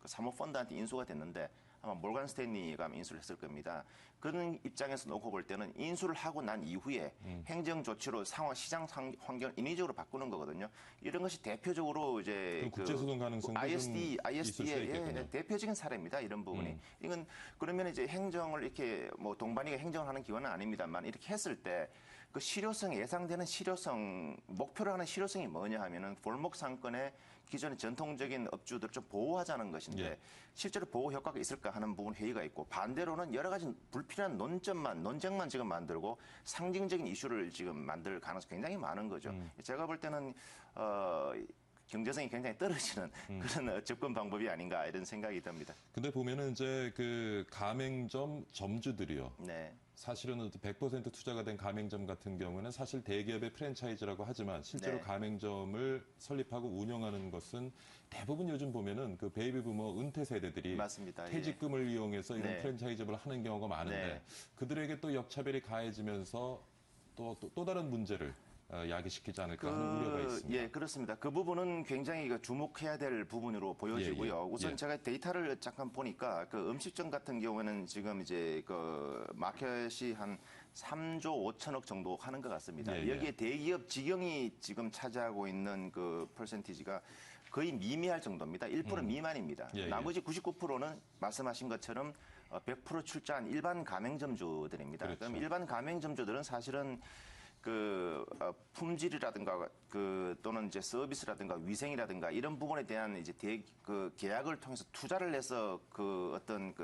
사모펀드한테 인수가 됐는데 아마 몰간 스탠리가 인수를 했을 겁니다. 그런 입장에서 놓고 볼 때는 인수를 하고 난 이후에 행정 조치로 시장 환경을 인위적으로 바꾸는 거거든요. 이런 것이 대표적으로 이제 국제소송 가능성도 ISD의 대표적인 사례입니다. 이런 부분이. 이건 그러면 이제 행정을 이렇게 동반이가 행정을 하는 기관은 아닙니다만 이렇게 했을 때 그 예상되는 실효성, 목표로 하는 실효성이 뭐냐 하면은 골목 상권의 기존의 전통적인 업주들을 좀 보호하자는 것인데 예. 실제로 보호 효과가 있을까 하는 부분 회의가 있고 반대로는 여러 가지 불필요한 논쟁만 지금 만들고 상징적인 이슈를 지금 만들 가능성이 굉장히 많은 거죠. 제가 볼 때는 경제성이 굉장히 떨어지는 그런 접근 방법이 아닌가 이런 생각이 듭니다. 근데 보면은 이제 그 가맹점 점주들이요. 네. 사실은 100% 투자가 된 가맹점 같은 경우는 사실 대기업의 프랜차이즈라고 하지만 실제로 네. 가맹점을 설립하고 운영하는 것은 대부분 요즘 보면은 그 베이비 부머 은퇴 세대들이 맞습니다. 퇴직금을 이용해서 이런 네. 프랜차이즈업을 하는 경우가 많은데 네. 그들에게 또 역차별이 가해지면서 또 다른 문제를 야기시키지 않을까 하는 우려가 있습니다. 예, 그렇습니다. 그 부분은 굉장히 주목해야 될 부분으로 보여지고요. 예, 예. 우선 예. 제가 데이터를 잠깐 보니까 그 음식점 같은 경우에는 지금 이제 그 마켓이 한 3조 5천억 정도 하는 것 같습니다. 예, 예. 여기에 대기업 직영이 지금 차지하고 있는 그 퍼센티지가 거의 미미할 정도입니다. 1% 미만입니다. 예, 예. 나머지 99%는 말씀하신 것처럼 100% 출자한 일반 가맹점주들입니다. 그렇죠. 그럼 일반 가맹점주들은 사실은 품질이라든가 또는 이제 서비스라든가 위생이라든가 이런 부분에 대한 이제 계약을 통해서 투자를 해서 어떤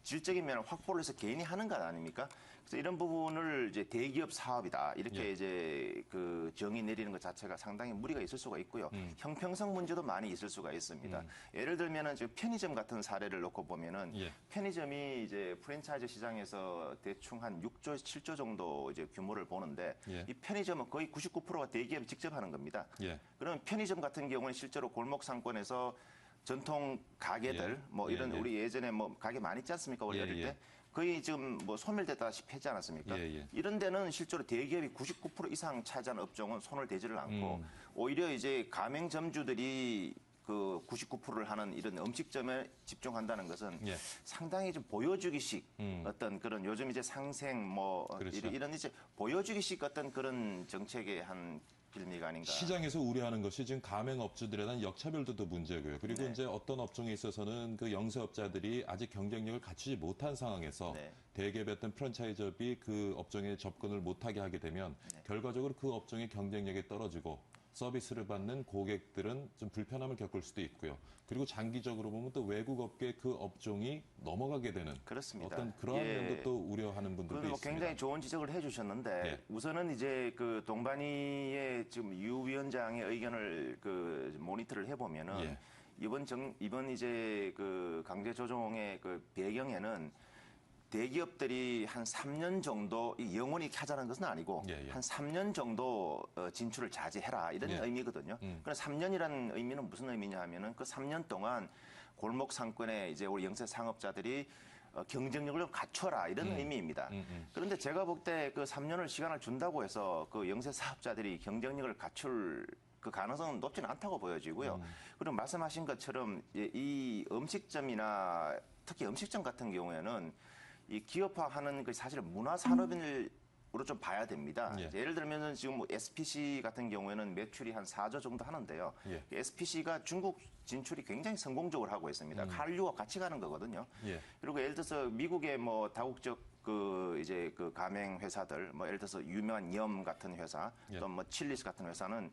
질적인 면을 확보를 해서 개인이 하는 것 아닙니까? 그래서 이런 부분을 이제 대기업 사업이다 이렇게 예. 이제 정의 내리는 것 자체가 상당히 무리가 있을 수가 있고요. 형평성 문제도 많이 있을 수가 있습니다. 예를 들면은 지금 편의점 같은 사례를 놓고 보면은 예. 편의점이 이제 프랜차이즈 시장에서 대충 한 6조, 7조 정도 이제 규모를 보는데 예. 이 편의점은 거의 99%가 대기업이 직접 하는 겁니다. 예. 그러면 편의점 같은 경우는 실제로 골목 상권에서 전통 가게들 이런 우리 예전에 가게 많이 있지 않습니까? 우리 어릴 때. 거의 지금 소멸됐다시피 했지 않았습니까? 이런 데는 실제로 대기업이 99% 이상 차지하는 업종은 손을 대지를 않고 오히려 이제 가맹점주들이 99%를 하는 이런 음식점에 집중한다는 것은 상당히 좀 보여주기식 어떤 그런 요즘 이제 상생 그렇죠. 이런 이제 보여주기식 어떤 그런 정책의 한 빌미가 아닌가. 시장에서 우려하는 것이 지금 가맹업주들에 대한 역차별도 문제고요. 그리고 네. 이제 어떤 업종에 있어서는 그 영세업자들이 아직 경쟁력을 갖추지 못한 상황에서 대기업의 어떤 프랜차이즈업이 그 업종에 접근을 못하게 하게 되면 결과적으로 그 업종의 경쟁력이 떨어지고 서비스를 받는 고객들은 좀 불편함을 겪을 수도 있고요. 그리고 장기적으로 보면 또 외국 업계 그 업종이 넘어가게 되는 그렇습니다. 어떤 그러한 면도 또 우려하는 분들도 있습니다. 굉장히 좋은 지적을 해주셨는데 우선은 이제 동반이의 지금 유 위원장의 의견을 모니터를 해보면은 이번 이제 강제 조정의 배경에는 대기업들이 한 3년 정도 영원히 하자는 것은 아니고 한 3년 정도 진출을 자제해라 이런 의미거든요. 그럼 3년이라는 의미는 무슨 의미냐 하면은 그 3년 동안 골목 상권에 이제 우리 영세 상업자들이 경쟁력을 갖춰라 이런 의미입니다. 그런데 제가 볼 때 그 3년을 시간을 준다고 해서 그 영세 사업자들이 경쟁력을 갖출 그 가능성은 높지는 않다고 보여지고요. 그리고 말씀하신 것처럼 이 음식점이나 특히 음식점 같은 경우에는 이 기업화하는 그 사실 문화산업으로 좀 봐야 됩니다. 예를 들면 지금 SPC 같은 경우에는 매출이 한 4조 정도 하는데요. SPC가 중국 진출이 굉장히 성공적으로 하고 있습니다. 한류와 같이 가는 거거든요. 그리고 예를 들어서 미국의 다국적 이제 가맹 회사들, 예를 들어서 유명한 염 같은 회사, 또 칠리스 같은 회사는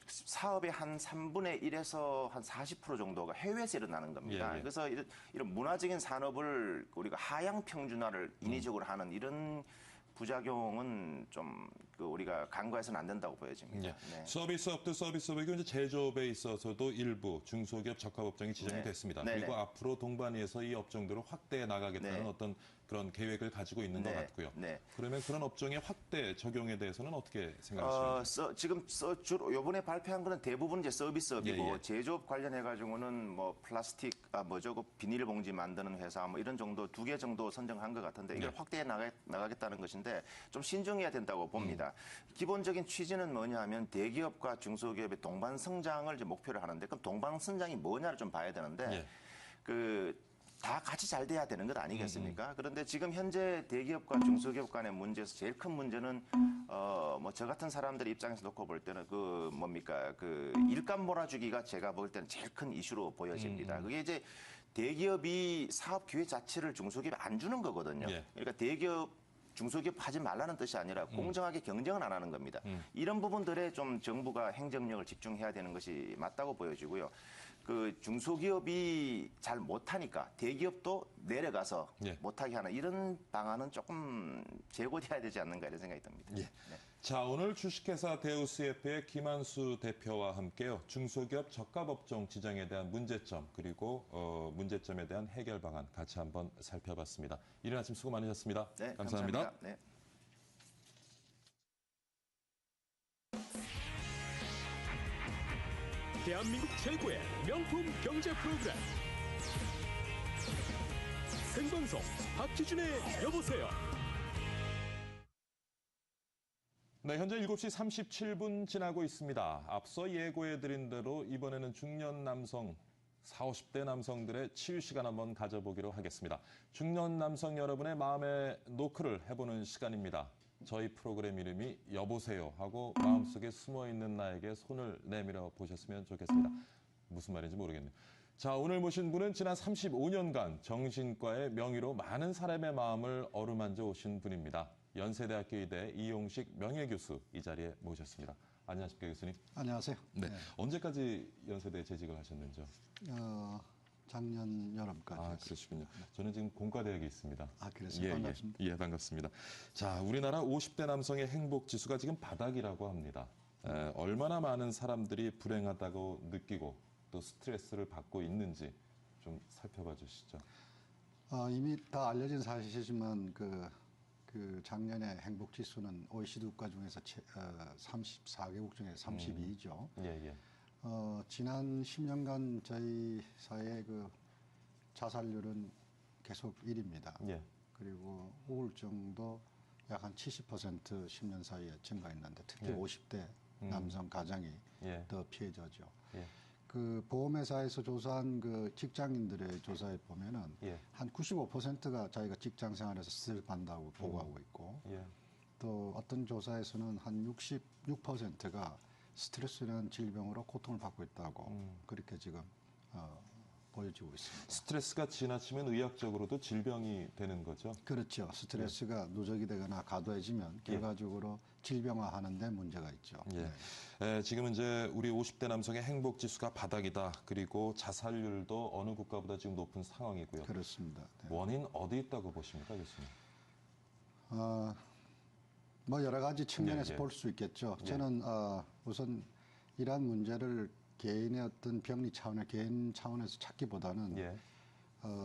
사업의 한 3분의 1에서 한 40% 정도가 해외에서 일어나는 겁니다. 그래서 이런 문화적인 산업을 우리가 하향 평준화를 인위적으로 하는 이런 부작용은 좀 우리가 간과해서는 안 된다고 보여집니다. 네. 서비스업도 서비스업이고 이제 제조업에 있어서도 일부 중소기업 적합업종이 지정이 됐습니다. 그리고 앞으로 동반위에서 이 업종들을 확대해 나가겠다는 어떤 그런 계획을 가지고 있는 것 네, 같고요. 네. 그러면 그런 업종의 확대 적용에 대해서는 어떻게 생각하십니까? 지금 주로 요번에 발표한 거는 대부분 이제 서비스업이고 예, 예. 제조업 관련해 가지고는 뭐 플라스틱 그 비닐봉지 만드는 회사 뭐 이런 정도 2개 정도 선정한 것 같은데 이걸 네. 확대해 나가겠다는 것인데 좀 신중해야 된다고 봅니다. 기본적인 취지는 뭐냐 하면 대기업과 중소기업의 동반 성장을 이제 목표로 하는데 그럼 동반 성장이 뭐냐를 좀 봐야 되는데 다 같이 잘 돼야 되는 것 아니겠습니까? 그런데 지금 현재 대기업과 중소기업 간의 문제에서 제일 큰 문제는 뭐 저 같은 사람들 입장에서 놓고 볼 때는 일감 몰아주기가 제가 볼 때는 제일 큰 이슈로 보여집니다. 그게 이제 대기업이 사업 기회 자체를 중소기업에 안 주는 거거든요. 그러니까 대기업 중소기업 하지 말라는 뜻이 아니라 공정하게 경쟁을 안 하는 겁니다. 이런 부분들에 좀 정부가 행정력을 집중해야 되는 것이 맞다고 보여지고요. 그 중소기업이 잘 못하니까 대기업도 내려가서 못하게 하는 이런 방안은 조금 재고돼야 되지 않는가 이런 생각이 듭니다. 네. 자, 오늘 주식회사 대우CF의 김한수 대표와 함께요. 중소기업 적합업종 지정에 대한 문제점 그리고 문제점에 대한 해결 방안 같이 한번 살펴봤습니다. 이른 아침 수고 많으셨습니다. 네, 감사합니다. 네. 대한민국 최고의 명품 경제 프로그램 생방송 박희준의 여보세요. 네, 현재 7시 37분 지나고 있습니다. 앞서 예고해드린 대로 이번에는 중년 남성, 40, 50대 남성들의 치유 시간 한번 가져보기로 하겠습니다. 중년 남성 여러분의 마음의 노크를 해보는 시간입니다. 저희 프로그램 이름이 여보세요 하고 마음속에 숨어있는 나에게 손을 내밀어 보셨으면 좋겠습니다. 무슨 말인지 모르겠네요. 자, 오늘 모신 분은 지난 35년간 정신과의 명의로 많은 사람의 마음을 어루만져 오신 분입니다. 연세대학교 의대 이용식 명예교수 이 자리에 모셨습니다. 안녕하십니까, 교수님? 안녕하세요. 네. 언제까지 연세대에 재직을 하셨는지요? 작년 여름까지. 아, 그러시군요. 저는 지금 공과대학에 있습니다. 아, 그래서 반갑습니다. 예, 반갑습니다. 자, 우리나라 50대 남성의 행복 지수가 지금 바닥이라고 합니다. 얼마나 많은 사람들이 불행하다고 느끼고 또 스트레스를 받고 있는지 좀 살펴봐 주시죠. 이미 다 알려진 사실이지만 그 작년에 행복 지수는 OECD 국가 중에서 34개국 중에 32위죠. 예. 지난 10년간 저희 사회의 그 자살률은 계속 1위입니다. 예. 그리고 우울증도 약 한 70% 10년 사이에 증가했는데 특히 예. 50대 남성 가장이 더 피해자죠. 예. 그 보험회사에서 조사한 그 직장인들의 조사에 보면은 한 95%가 자기가 직장 생활에서 스트레스 받는다고 보고하고 있고 또 어떤 조사에서는 한 66%가 스트레스라는 질병으로 고통을 받고 있다고 그렇게 지금 보여지고 있습니다. 스트레스가 지나치면 의학적으로도 질병이 되는 거죠? 그렇죠. 스트레스가 누적이 되거나 과도해지면 결과적으로 질병화하는 데 문제가 있죠. 지금은 이제 우리 50대 남성의 행복 지수가 바닥이다. 그리고 자살률도 어느 국가보다 지금 높은 상황이고요. 그렇습니다. 원인 어디 있다고 보십니까, 교수님? 뭐 여러 가지 측면에서 볼 수 있겠죠. 저는 우선 이러한 문제를 개인의 어떤 병리 차원의 개인 차원에서 찾기보다는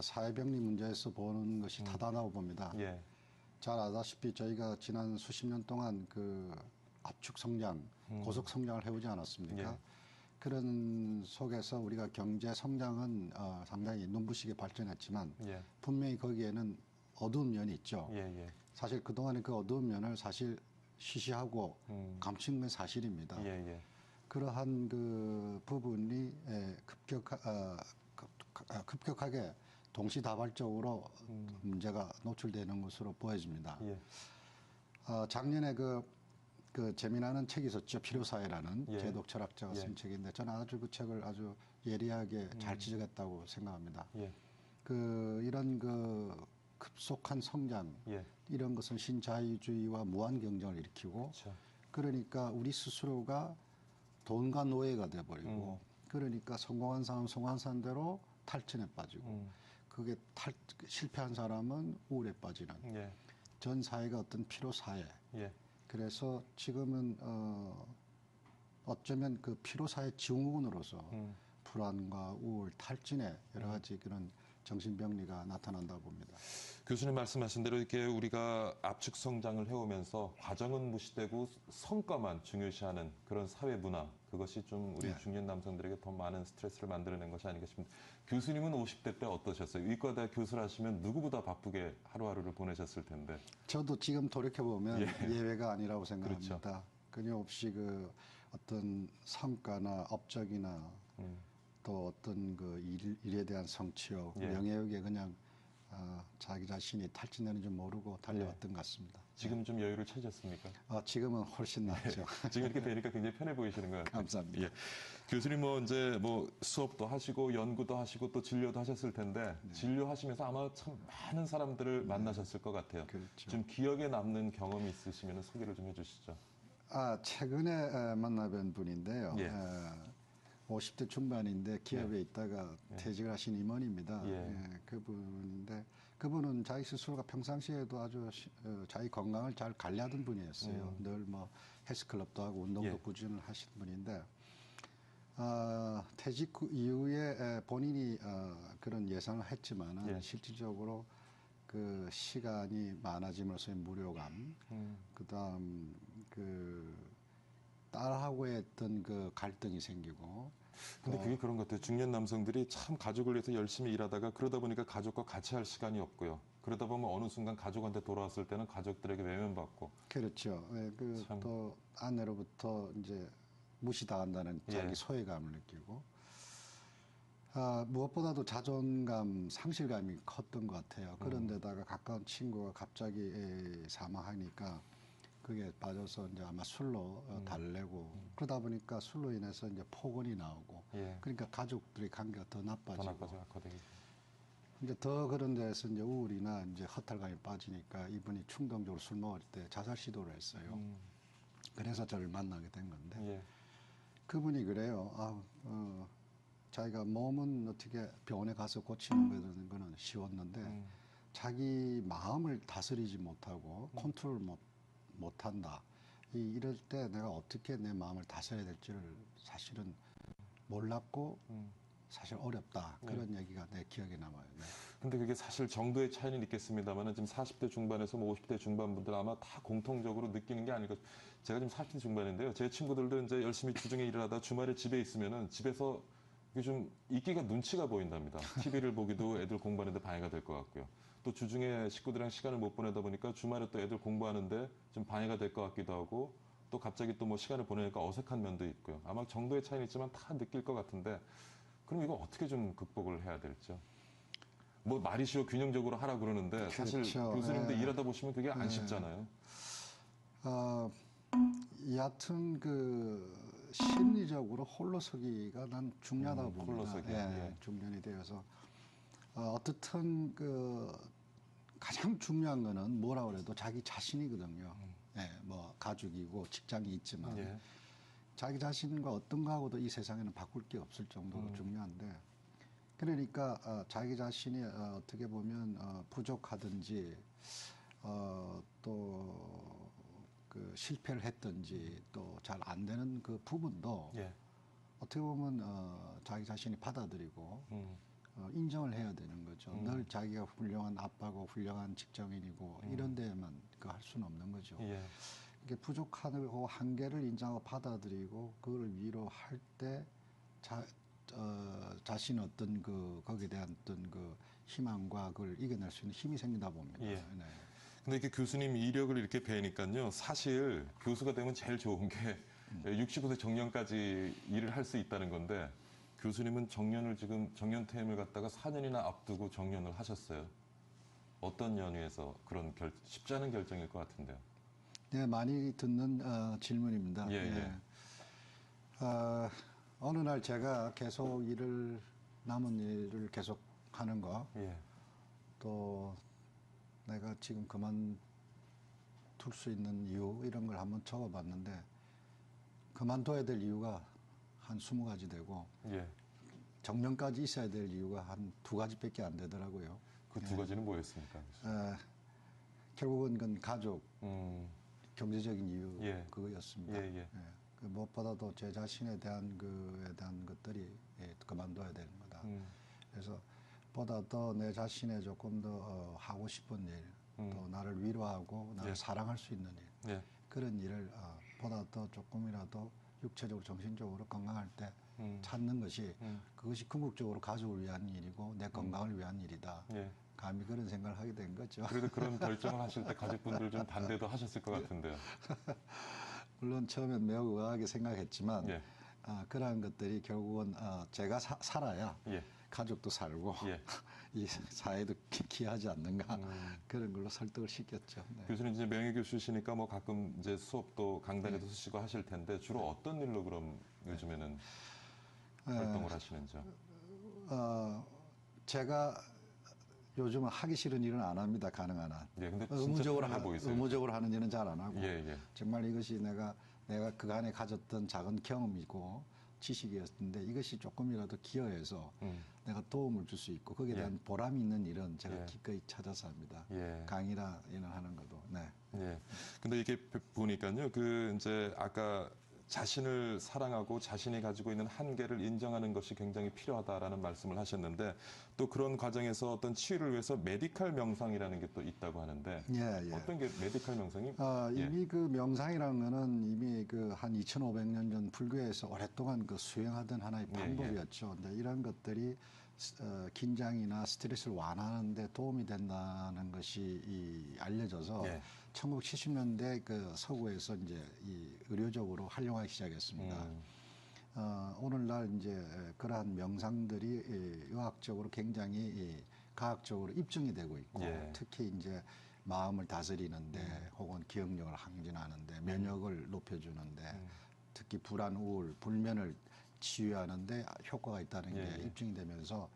사회병리 문제에서 보는 것이 타당하다고 봅니다. 잘 아다시피 저희가 지난 수십 년 동안 그 압축 성장, 고속 성장을 해오지 않았습니까? 그런 속에서 우리가 경제 성장은 상당히 눈부시게 발전했지만 분명히 거기에는 어두운 면이 있죠. 사실 그동안의 그 어두운 면을 사실 시시하고 감춘 건 사실입니다. 그러한 그 부분이 급격하게 동시다발적으로 문제가 노출되는 것으로 보여집니다. 작년에 그 재미나는 책이 있었죠. 필요사회라는 제독 철학자가 쓴 책인데 저는 아주 그 책을 아주 예리하게 잘 지적했다고 생각합니다. 이런 그 급속한 성장 이런 것은 신자유주의와 무한 경쟁을 일으키고 그러니까 우리 스스로가 돈과 노예가 돼버리고 그러니까 성공한 사람은 성공한 사람대로 탈진에 빠지고 그게 실패한 사람은 우울에 빠지는 전 사회가 어떤 피로사회 그래서 지금은 어쩌면 그 피로사회 증후군으로서 불안과 우울, 탈진에 여러 가지 그런 정신병리가 나타난다고 봅니다. 교수님 말씀하신 대로 이렇게 우리가 압축 성장을 해오면서 과정은 무시되고 성과만 중요시하는 그런 사회 문화, 그것이 좀 우리 중년 남성들에게 더 많은 스트레스를 만들어낸 것이 아닌가 싶습니다. 교수님은 50대 때 어떠셨어요? 의과대 교수를 하시면 누구보다 바쁘게 하루하루를 보내셨을 텐데. 저도 지금 돌이켜보면 예외가 아니라고 생각합니다. 그렇죠. 끊임없이 그 어떤 성과나 업적이나 또 어떤 그 일에 대한 성취욕, 명예욕에 그냥 자기 자신이 탈진되는 줄 모르고 달려왔던 것 같습니다. 지금 좀 여유를 찾으셨습니까? 지금은 훨씬 낫죠. 지금 이렇게 되니까 굉장히 편해 보이시는 것 같아요. 감사합니다. 예. 교수님 이제 수업도 하시고 연구도 하시고 또 진료도 하셨을 텐데 진료하시면서 아마 참 많은 사람들을 만나셨을 것 같아요. 그렇죠. 좀 기억에 남는 경험이 있으시면 소개를 좀 해주시죠. 최근에 만나뵌 분인데요. 50대 중반인데 기업에 있다가 퇴직을 하신 임원입니다. 그분인데 그분은 자기 스스로가 평상시에도 아주 자기 건강을 잘 관리하던 분이었어요. 늘 헬스클럽도 하고 운동도 꾸준히 하시는 분인데 퇴직 이후에 본인이 그런 예상을 했지만 실질적으로 그 시간이 많아짐으로써의 무료감, 그다음 그 딸하고의 어떤 그 갈등이 생기고. 근데 그게 그런 것 같아요. 중년 남성들이 참 가족을 위해서 열심히 일하다가 그러다 보니까 가족과 같이 할 시간이 없고요. 그러다 보면 어느 순간 가족한테 돌아왔을 때는 가족들에게 외면받고. 그렇죠. 또 아내로부터 이제 무시당한다는 자기 소외감을 느끼고. 무엇보다도 자존감, 상실감이 컸던 것 같아요. 그런데다가 가까운 친구가 갑자기 사망하니까 그게 빠져서 이제 아마 술로 달래고 그러다 보니까 술로 인해서 이제 폭언이 나오고 그러니까 가족들의 관계가 더 나빠지고 이제 더 그런 데서 이제 우울이나 이제 허탈감이 빠지니까 이분이 충동적으로 술 먹을 때 자살 시도를 했어요. 그래서 저를 만나게 된 건데 그분이 그래요. 자기가 몸은 어떻게 병원에 가서 고치는 거는 쉬웠는데 자기 마음을 다스리지 못하고 컨트롤 못한다. 이럴 때 내가 어떻게 내 마음을 다스려야 될지를 사실은 몰랐고 사실 어렵다. 그런 얘기가 내 기억에 남아요. 근데 그게 사실 정도의 차이는 있겠습니다만 지금 40대 중반에서 50대 중반 분들 아마 다 공통적으로 느끼는 게 아닐까. 제가 지금 40대 중반인데요. 제 친구들도 이제 열심히 주중에 일을 하다 주말에 집에 있으면은 집에서 이게 좀 있기가 눈치가 보인답니다. TV를 보기도 애들 공부하는데 방해가 될 것 같고요. 또 주중에 식구들이랑 시간을 못 보내다 보니까 주말에 또 애들 공부하는데 좀 방해가 될 것 같기도 하고 또 갑자기 또 시간을 보내니까 어색한 면도 있고요. 아마 정도의 차이는 있지만 다 느낄 것 같은데 그럼 이거 어떻게 좀 극복을 해야 될죠? 말이 쉬워 균형적으로 하라 그러는데 사실 교수님도 일하다 보시면 그게 안 쉽잖아요. 여하튼 심리적으로 홀로서기가 난 중요하다고 봅니다. 중년이 되어서 어떻든 가장 중요한 거는 뭐라 그래도 자기 자신이거든요. 가족이고 직장이 있지만 자기 자신과 어떤 거하고도 이 세상에는 바꿀 게 없을 정도로 중요한데 그러니까 자기 자신이 어떻게 보면 부족하든지 또 실패를 했든지 또 잘 안 되는 그 부분도 어떻게 보면 자기 자신이 받아들이고 인정을 해야 되는 거죠. 늘 자기가 훌륭한 아빠고 훌륭한 직장인이고 이런 데만 할 수는 없는 거죠. 이게 부족하고 한계를 인정하고 받아들이고 그걸 위로할 때 자신 어떤 거기에 대한 어떤 희망과 그걸 이겨낼 수 있는 힘이 생긴다 봅니다. 근데 이렇게 교수님 이력을 이렇게 뵈니까요. 사실 교수가 되면 제일 좋은 게 65세 정년까지 일을 할 수 있다는 건데 교수님은 정년 퇴임을 갖다가 4년이나 앞두고 정년을 하셨어요. 어떤 연유에서 그런 쉽지 않은 결정일 것 같은데요. 네, 많이 듣는 질문입니다. 어느 날 제가 계속 남은 일을 계속 하는 거, 또 내가 지금 그만둘 수 있는 이유 이런 걸 한번 적어봤는데 그만둬야 될 이유가 한 20가지 되고 정년까지 있어야 될 이유가 한 2가지밖에 안 되더라고요. 그 2가지는 뭐였습니까? 결국은 그건 가족, 경제적인 이유 그거였습니다. 그 무엇보다도 제 자신에 대한 것들이 그만둬야 되는 거다. 그래서 보다 더 내 자신의 조금 더 하고 싶은 일, 또 나를 위로하고 나를 예. 사랑할 수 있는 일, 예. 그런 일을 보다 더 조금이라도 육체적으로 정신적으로 건강할 때 찾는 것이 그것이 궁극적으로 가족을 위한 일이고 내 건강을 위한 일이다. 예. 감히 그런 생각을 하게 된 거죠. 그래도 그런 결정을 하실 때 가족분들 좀 반대도 하셨을 것 같은데요. 물론 처음엔 매우 의아하게 생각했지만 예. 그러한 것들이 결국은 제가 살아야 예. 가족도 살고 예. 이 사회도 기하지 않는가 그런 걸로 설득을 시켰죠. 네. 교수님 이제 명예교수시니까 뭐 가끔 이제 수업도 강단에도 쓰시고 하실 텐데 주로 어떤 일로 그럼 요즘에는 활동을 하시는지요? 제가 요즘은 하기 싫은 일은 안 합니다. 가능한 한. 예, 근데 의무적으로 하는 일은 잘 안 하고. 예, 예. 정말 이것이 내가 그간에 가졌던 작은 경험이고 지식이었는데 이것이 조금이라도 기여해서 내가 도움을 줄 수 있고 거기에 대한 보람이 있는 일은 제가 기꺼이 찾아서 합니다. 강의나 이런 하는 것도. 네. 예. 근데 이게 보니까요, 이제 아까 자신을 사랑하고 자신이 가지고 있는 한계를 인정하는 것이 굉장히 필요하다라는 말씀을 하셨는데 또 그런 과정에서 어떤 치유를 위해서 메디칼 명상이라는 게 또 있다고 하는데 어떤 게 메디칼 명상이? 이미 그 명상이라는 거는 이미 한 2,500년 전 불교에서 오랫동안 수행하던 하나의 방법이었죠. 근데 이런 것들이 긴장이나 스트레스를 완화하는 데 도움이 된다는 것이 알려져서 1970년대 서구에서 이제 의료적으로 활용하기 시작했습니다. 오늘날 이제 그러한 명상들이 의학적으로 굉장히 과학적으로 입증이 되고 있고 특히 이제 마음을 다스리는데 혹은 기억력을 항진하는데 면역을 높여주는데 특히 불안, 우울, 불면을 치유하는데 효과가 있다는 게 입증이 되면서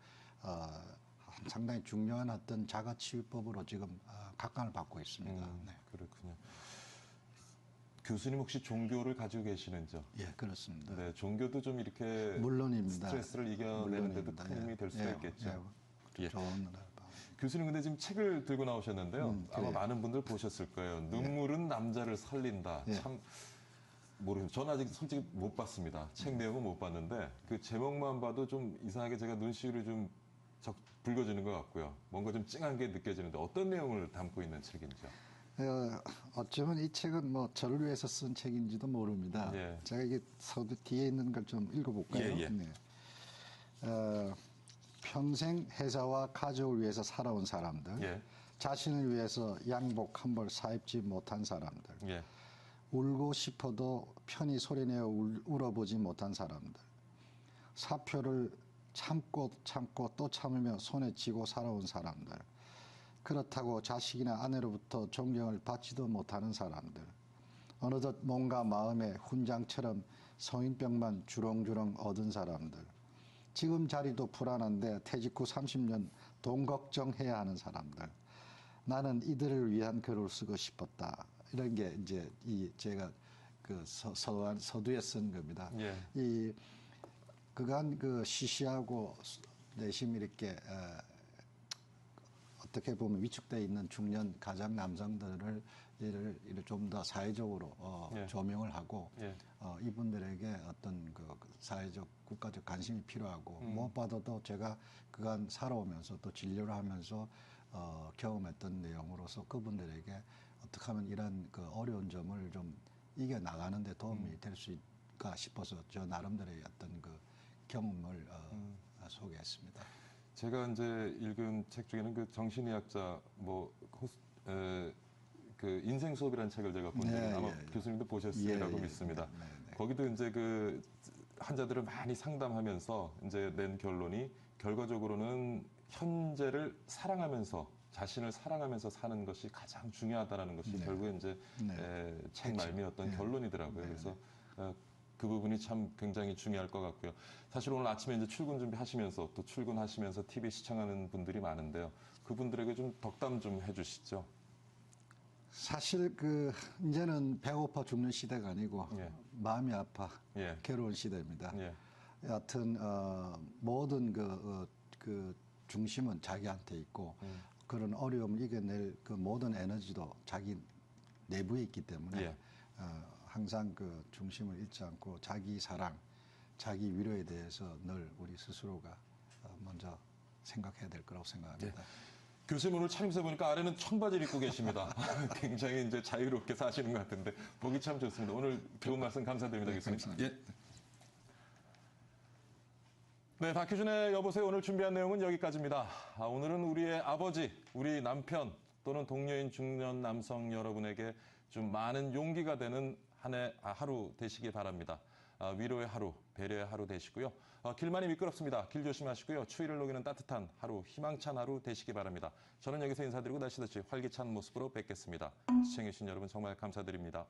상당히 중요한 어떤 자가치유법으로 지금 각광을 받고 있습니다. 네. 그렇군요. 교수님 혹시 종교를 가지고 계시는지요? 예, 그렇습니다. 네, 종교도 좀 이렇게 물론입니다. 스트레스를 이겨내는데도 큰 힘이 될 수가 있겠죠. 좋은 교수님 근데 지금 책을 들고 나오셨는데요. 아마 많은 분들 보셨을 거예요. 눈물은 남자를 살린다. 참 모르겠어요. 저는 아직 솔직히 못 봤습니다. 책 내용은 못 봤는데 그 제목만 봐도 좀 이상하게 제가 눈시울이 좀 붉어지는 것 같고요. 뭔가 좀 찡한 게 느껴지는데 어떤 내용을 담고 있는 책인지요? 어쩌면 이 책은 저를 위해서 쓴 책인지도 모릅니다. 제가 이게 서두 뒤에 있는 걸 좀 읽어볼까요? 네. 평생 회사와 가족을 위해서 살아온 사람들, 자신을 위해서 양복 한 벌 사입지 못한 사람들, 울고 싶어도 편히 소리내어 울어보지 못한 사람들, 사표를 참고 또 참으며 손에 쥐고 살아온 사람들, 그렇다고 자식이나 아내로부터 존경을 받지도 못하는 사람들, 어느덧 몸과 마음의 훈장처럼 성인병만 주렁주렁 얻은 사람들, 지금 자리도 불안한데 퇴직 후 30년 돈 걱정해야 하는 사람들, 나는 이들을 위한 글을 쓰고 싶었다. 이런 게 이제 제가 서두에 쓴 겁니다. 그간 시시하고 내심 이렇게 어떻게 보면 위축되어 있는 중년 가장 남성들을 좀 더 사회적으로 조명을 하고 이분들에게 어떤 사회적 국가적 관심이 필요하고 무엇보다도 제가 그간 살아오면서 또 진료를 하면서 경험했던 내용으로서 그분들에게 어떻게 하면 이런 어려운 점을 좀 이겨나가는 데 도움이 될 수 있을까 싶어서 저 나름대로의 어떤 경험을 소개했습니다. 제가 이제 읽은 책 중에는 정신의학자 인생 수업이라는 책을 제가 본 적이 아마 교수님도 보셨으리라고 믿습니다. 거기도 이제 환자들을 많이 상담하면서 이제 낸 결론이 결과적으로는 현재를 사랑하면서 자신을 사랑하면서 사는 것이 가장 중요하다는 것이 결국에 이제 책 말미의 어떤 결론이더라고요. 그래서 그 부분이 참 굉장히 중요할 것 같고요. 사실 오늘 아침에 이제 출근 준비하시면서 또 출근하시면서 TV 시청하는 분들이 많은데요. 그분들에게 좀 덕담 좀 해주시죠. 사실 이제는 배고파 죽는 시대가 아니고 마음이 아파 괴로운 시대입니다. 여하튼 모든 중심은 자기한테 있고 그런 어려움을 이겨낼 모든 에너지도 자기 내부에 있기 때문에 항상 중심을 잃지 않고 자기 사랑, 자기 위로에 대해서 늘 우리 스스로가 먼저 생각해야 될 거라고 생각합니다. 교수님 오늘 차림새 보니까 아래는 청바지를 입고 계십니다. 굉장히 이제 자유롭게 사시는 것 같은데 보기 참 좋습니다. 오늘 배운 말씀 감사드립니다, 교수님. 감사합니다. 네, 박희준의 여보세요. 오늘 준비한 내용은 여기까지입니다. 오늘은 우리의 아버지, 우리 남편 또는 동료인 중년 남성 여러분에게 좀 많은 용기가 되는 하루 되시기 바랍니다. 위로의 하루, 배려의 하루 되시고요. 길만이 미끄럽습니다. 길 조심하시고요. 추위를 녹이는 따뜻한 하루, 희망찬 하루 되시기 바랍니다. 저는 여기서 인사드리고 다시 활기찬 모습으로 뵙겠습니다. 시청해주신 여러분 정말 감사드립니다.